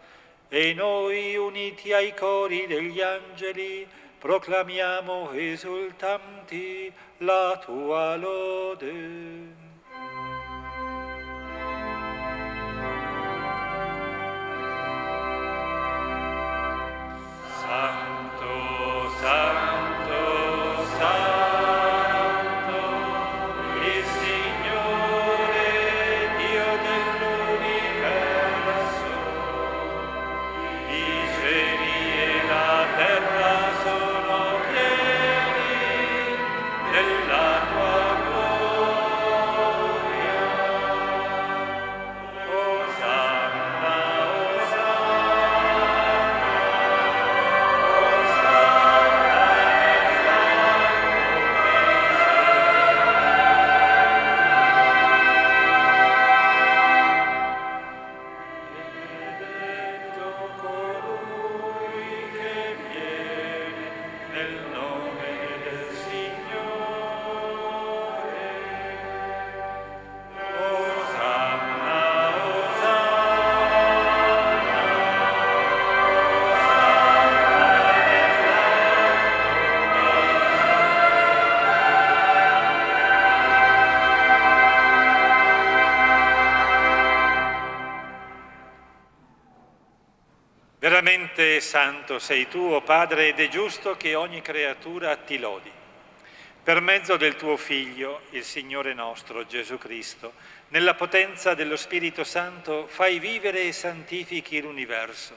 E noi, uniti ai cori degli angeli, proclamiamo esultanti la tua lode. Santo, Santo, Santo, il Signore Dio dell'universo, i cieli e la terra sono pieni della tua gloria. Osanna, nel nome del Signore. Osanna, Veramente santo sei tu, o Padre, ed è giusto che ogni creatura ti lodi. Per mezzo del tuo Figlio, il Signore nostro, Gesù Cristo, nella potenza dello Spirito Santo, fai vivere e santifichi l'universo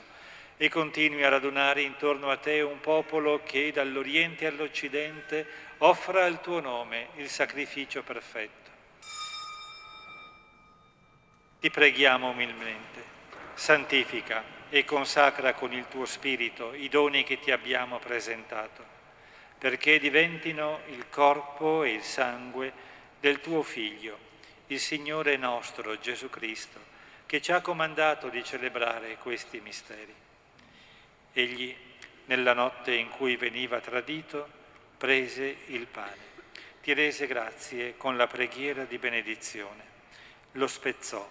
e continui a radunare intorno a te un popolo che dall'Oriente all'Occidente offra al tuo nome il sacrificio perfetto. Ti preghiamo umilmente, santifica e consacra con il tuo Spirito i doni che ti abbiamo presentato, perché diventino il corpo e il sangue del tuo Figlio, il Signore nostro Gesù Cristo, che ci ha comandato di celebrare questi misteri. Egli, nella notte in cui veniva tradito, prese il pane, ti rese grazie con la preghiera di benedizione, lo spezzò,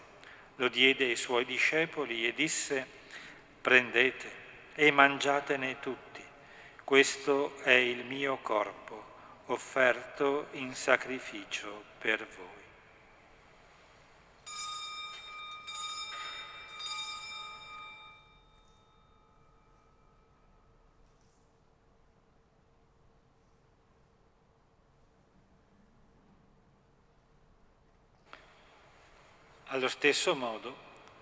lo diede ai suoi discepoli e disse: prendete e mangiatene tutti, questo è il mio corpo, offerto in sacrificio per voi. Allo stesso modo,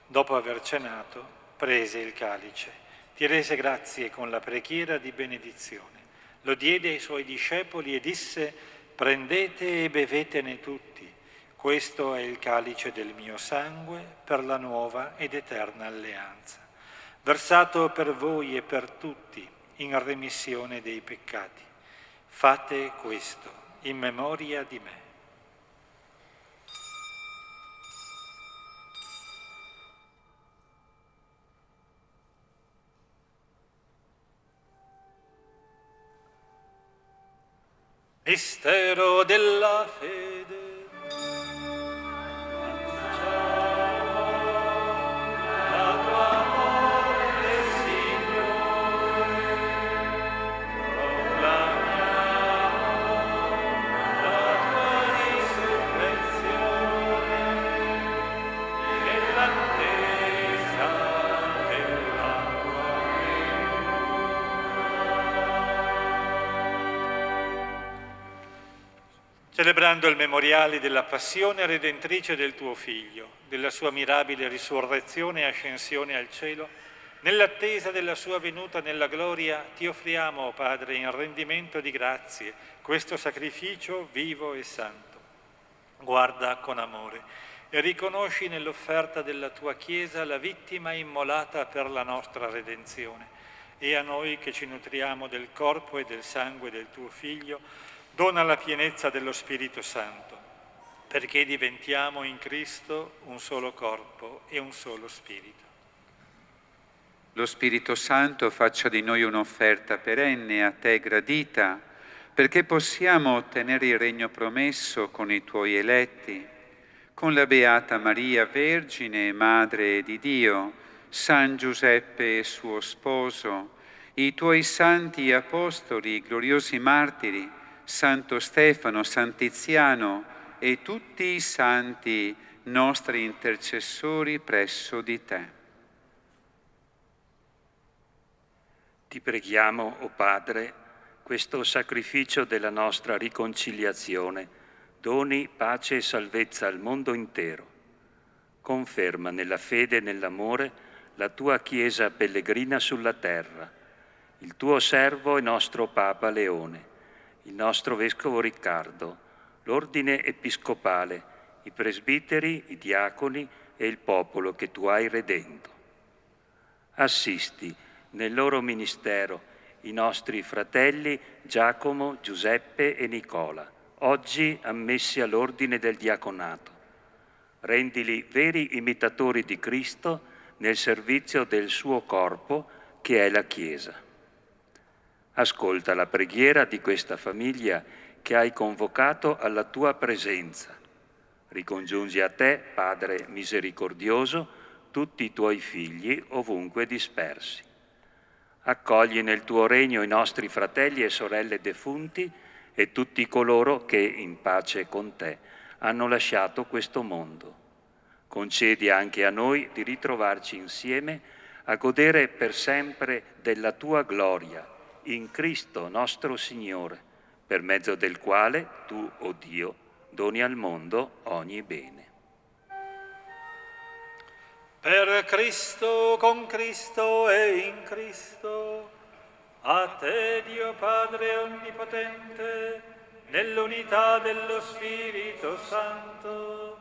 dopo aver cenato, prese il calice, ti rese grazie con la preghiera di benedizione, lo diede ai suoi discepoli e disse: prendete e bevetene tutti, questo è il calice del mio sangue per la nuova ed eterna alleanza, versato per voi e per tutti in remissione dei peccati. Fate questo in memoria di me. Mistero della fede. Annunciamo la tua morte, Signore, proclamiamo la tua risurrezione nell'attesa della tua celebrando il memoriale della passione redentrice del tuo Figlio, della sua mirabile risurrezione e ascensione al cielo, nell'attesa della sua venuta nella gloria, ti offriamo, o Padre, in rendimento di grazie, questo sacrificio vivo e santo. Guarda con amore e riconosci nell'offerta della tua Chiesa la vittima immolata per la nostra redenzione, e a noi che ci nutriamo del corpo e del sangue del tuo Figlio, dona la pienezza dello Spirito Santo, perché diventiamo in Cristo un solo corpo e un solo Spirito. Lo Spirito Santo faccia di noi un'offerta perenne a te gradita, perché possiamo ottenere il regno promesso con i tuoi eletti, con la Beata Maria, Vergine, Madre di Dio, San Giuseppe e suo sposo, i tuoi santi apostoli, gloriosi martiri, Santo Stefano, Sant'Iziano e tutti i santi nostri intercessori presso di te. Ti preghiamo, o Padre, questo sacrificio della nostra riconciliazione doni pace e salvezza al mondo intero. Conferma nella fede e nell'amore la tua Chiesa pellegrina sulla terra, il tuo servo e nostro Papa Leone, il nostro Vescovo Riccardo, l'Ordine Episcopale, i presbiteri, i diaconi e il popolo che tu hai redento. Assisti nel loro ministero i nostri fratelli Giacomo, Giuseppe e Nicola, oggi ammessi all'ordine del diaconato. Rendili veri imitatori di Cristo nel servizio del suo corpo, che è la Chiesa. Ascolta la preghiera di questa famiglia che hai convocato alla tua presenza. Ricongiungi a te, Padre misericordioso, tutti i tuoi figli ovunque dispersi. Accogli nel tuo regno i nostri fratelli e sorelle defunti e tutti coloro che, in pace con te, hanno lasciato questo mondo. Concedi anche a noi di ritrovarci insieme a godere per sempre della tua gloria, in Cristo nostro Signore, per mezzo del quale tu, o Dio, doni al mondo ogni bene. Per Cristo, con Cristo e in Cristo, a te Dio Padre Onnipotente, nell'unità dello Spirito Santo,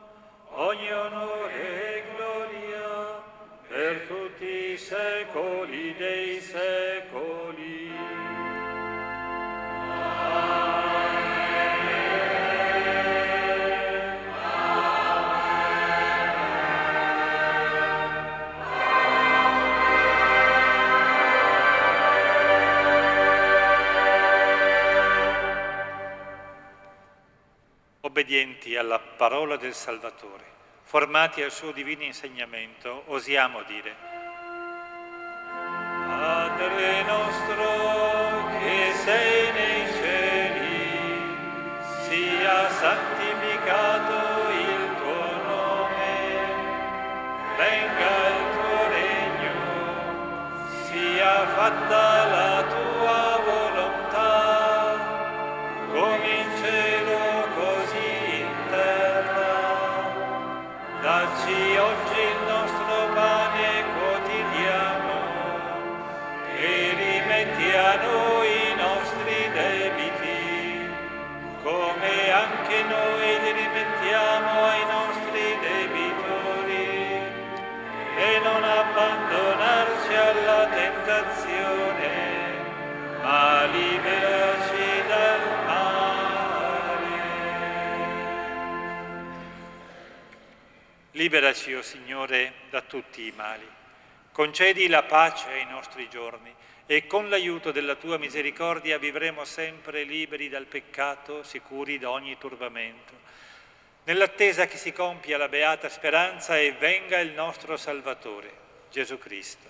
ogni onore e gloria per tutti i secoli dei secoli. Amen. obbedienti alla parola del Salvatore, formati al suo divino insegnamento, osiamo dire: Padre nostro che sei nei cieli, sia santificato il tuo nome, venga il tuo regno, sia fatta la tua volontà, come in cielo così in terra. Dacci oggi il nostro pane quotidiano e rimetti a noi i nostri debiti, come anche noi li rimettiamo ai nostri debitori, e non abbandonarci alla tentazione, ma liberaci dal male. Liberaci, o Signore, da tutti i mali. Concedi la pace ai nostri giorni e con l'aiuto della tua misericordia vivremo sempre liberi dal peccato, sicuri da ogni turbamento, nell'attesa che si compia la beata speranza e venga il nostro Salvatore, Gesù Cristo.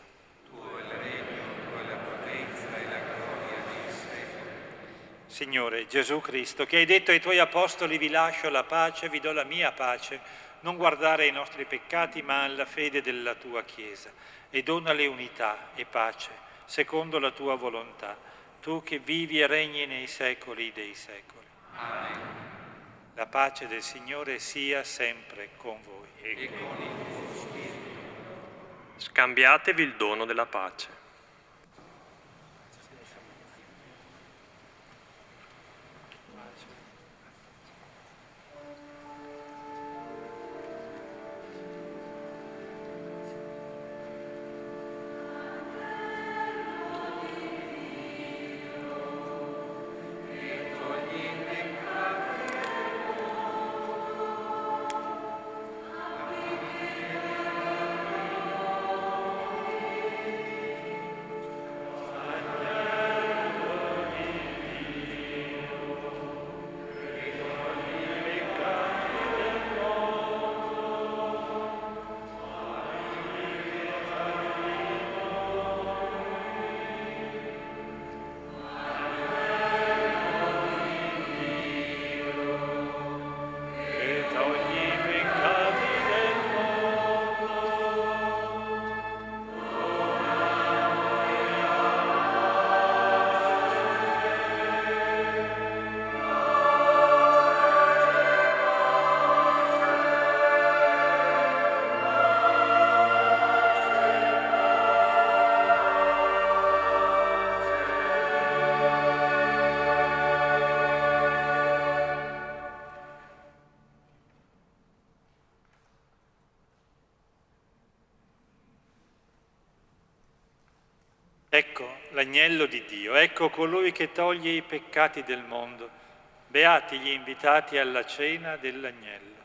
Tuo è il regno, tua è la potenza e la gloria dei secoli. Signore Gesù Cristo, che hai detto ai tuoi apostoli: vi lascio la pace, vi do la mia pace, non guardare ai nostri peccati ma alla fede della tua Chiesa, e donale unità e pace, secondo la tua volontà, tu che vivi e regni nei secoli dei secoli. Amen. La pace del Signore sia sempre con voi. E con il tuo spirito. Scambiatevi il dono della pace. Ecco l'agnello di Dio, ecco colui che toglie i peccati del mondo. Beati gli invitati alla cena dell'agnello.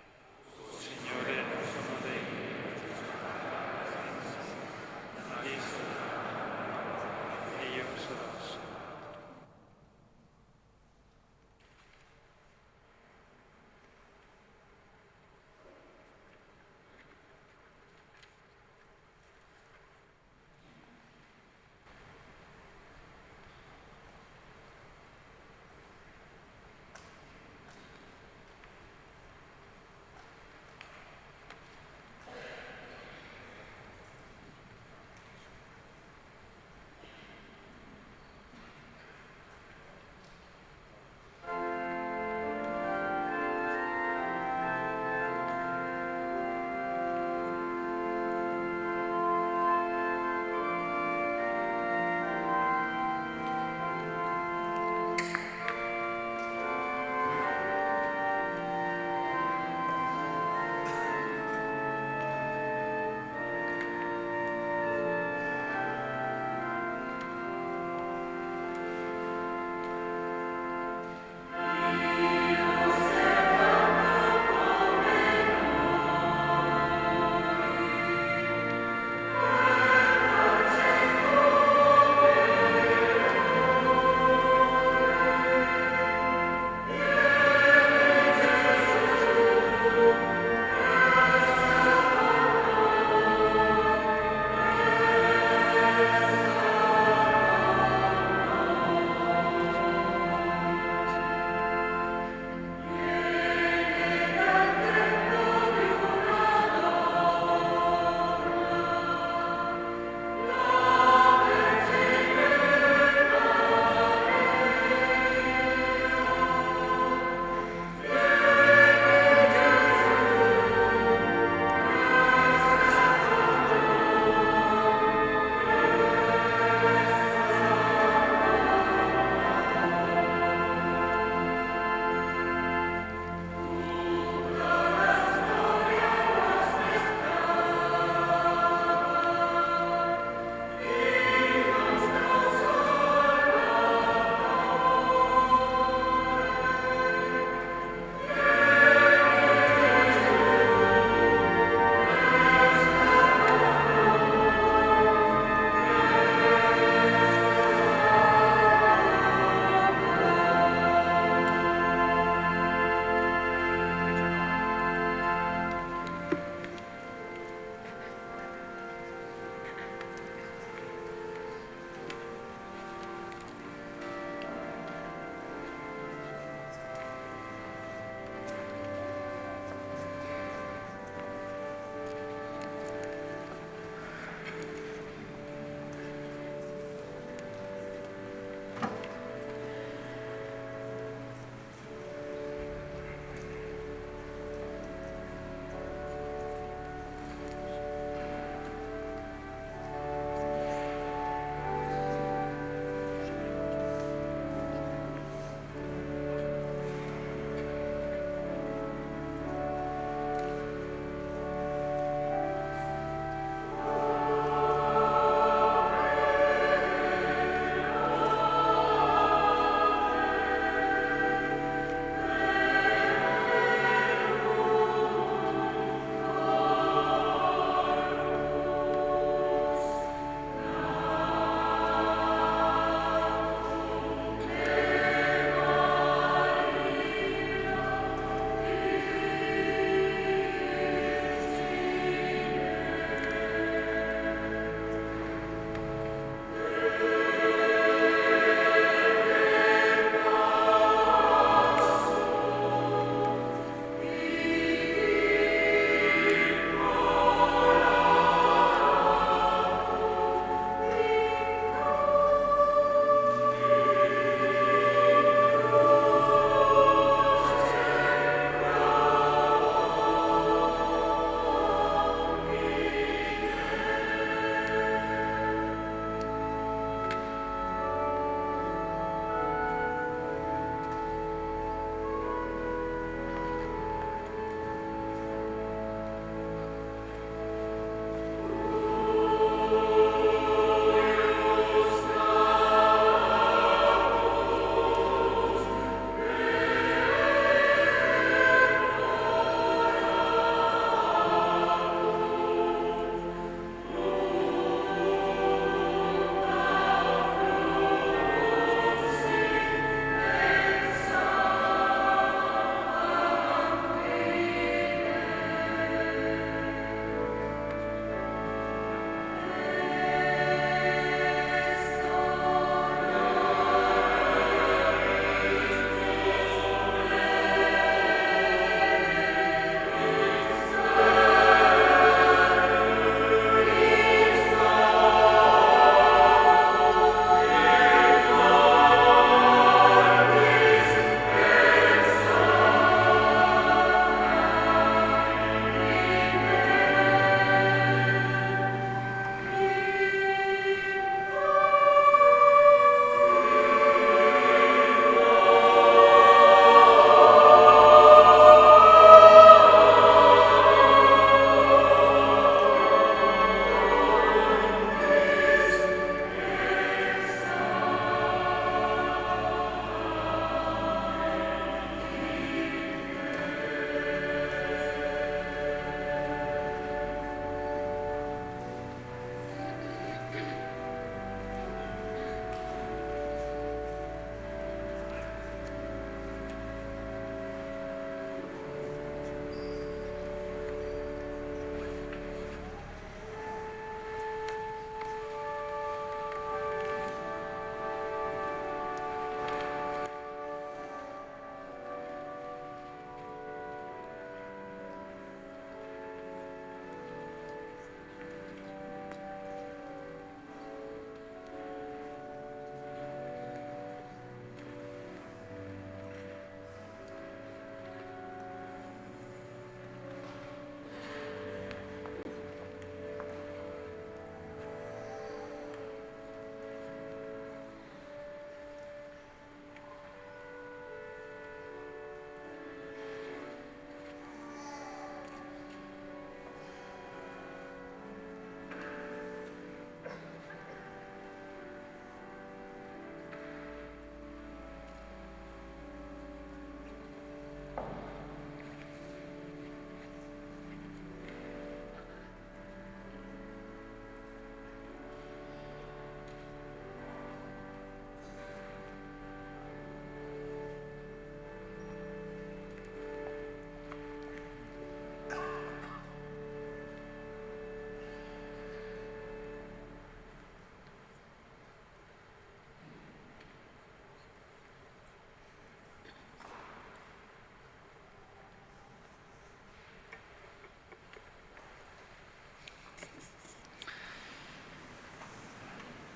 Signore, non sono degno, ma di e io sono salvato.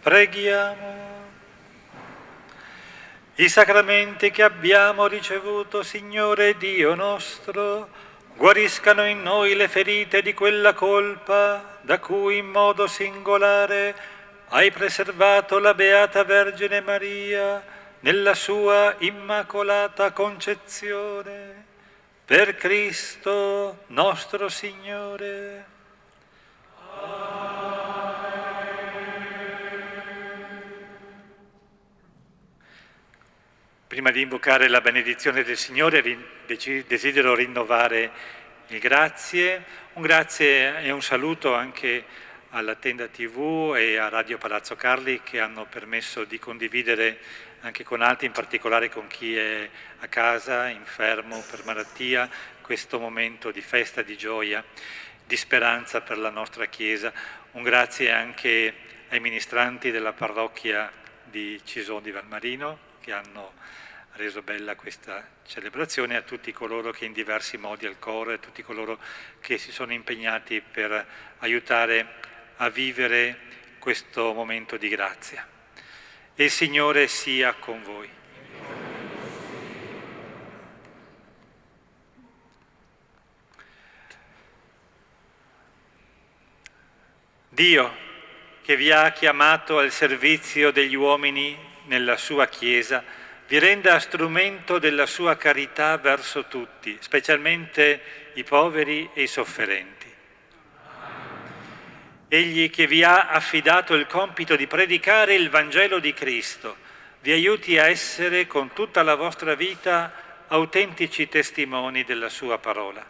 Preghiamo. I sacramenti che abbiamo ricevuto, Signore Dio nostro, guariscano in noi le ferite di quella colpa da cui in modo singolare hai preservato la Beata Vergine Maria nella sua immacolata concezione. Per Cristo nostro Signore. Prima di invocare la benedizione del Signore desidero rinnovare il grazie, un grazie e un saluto anche alla Tenda TV e a Radio Palazzo Carli che hanno permesso di condividere anche con altri, in particolare con chi è a casa, infermo per malattia, questo momento di festa, di gioia, di speranza per la nostra Chiesa. Un grazie anche ai ministranti della parrocchia di Cison di Valmarino che hanno reso bella questa celebrazione, a tutti coloro che in diversi modi al coro, a tutti coloro che si sono impegnati per aiutare a vivere questo momento di grazia. E il Signore sia con voi. Dio, che vi ha chiamato al servizio degli uomini nella sua Chiesa, vi renda strumento della sua carità verso tutti, specialmente i poveri e i sofferenti. Egli che vi ha affidato il compito di predicare il Vangelo di Cristo, vi aiuti a essere con tutta la vostra vita autentici testimoni della sua parola.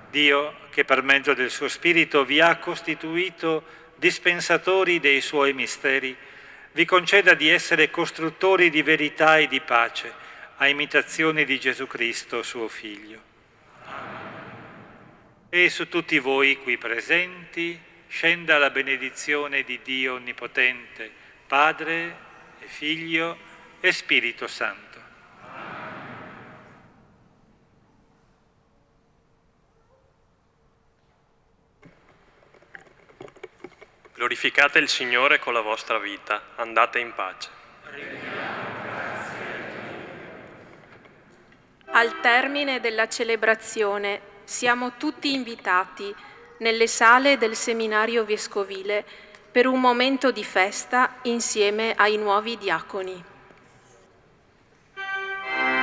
Dio, che per mezzo del suo Spirito vi ha costituito dispensatori dei suoi misteri, vi conceda di essere costruttori di verità e di pace, a imitazione di Gesù Cristo, suo Figlio. E su tutti voi qui presenti scenda la benedizione di Dio Onnipotente, Padre e Figlio e Spirito Santo. Glorificate il Signore con la vostra vita, andate in pace. Al termine della celebrazione siamo tutti invitati nelle sale del seminario vescovile per un momento di festa insieme ai nuovi diaconi. Amen.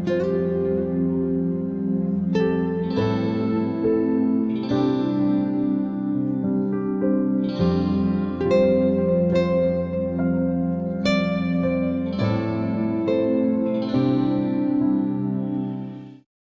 Signore.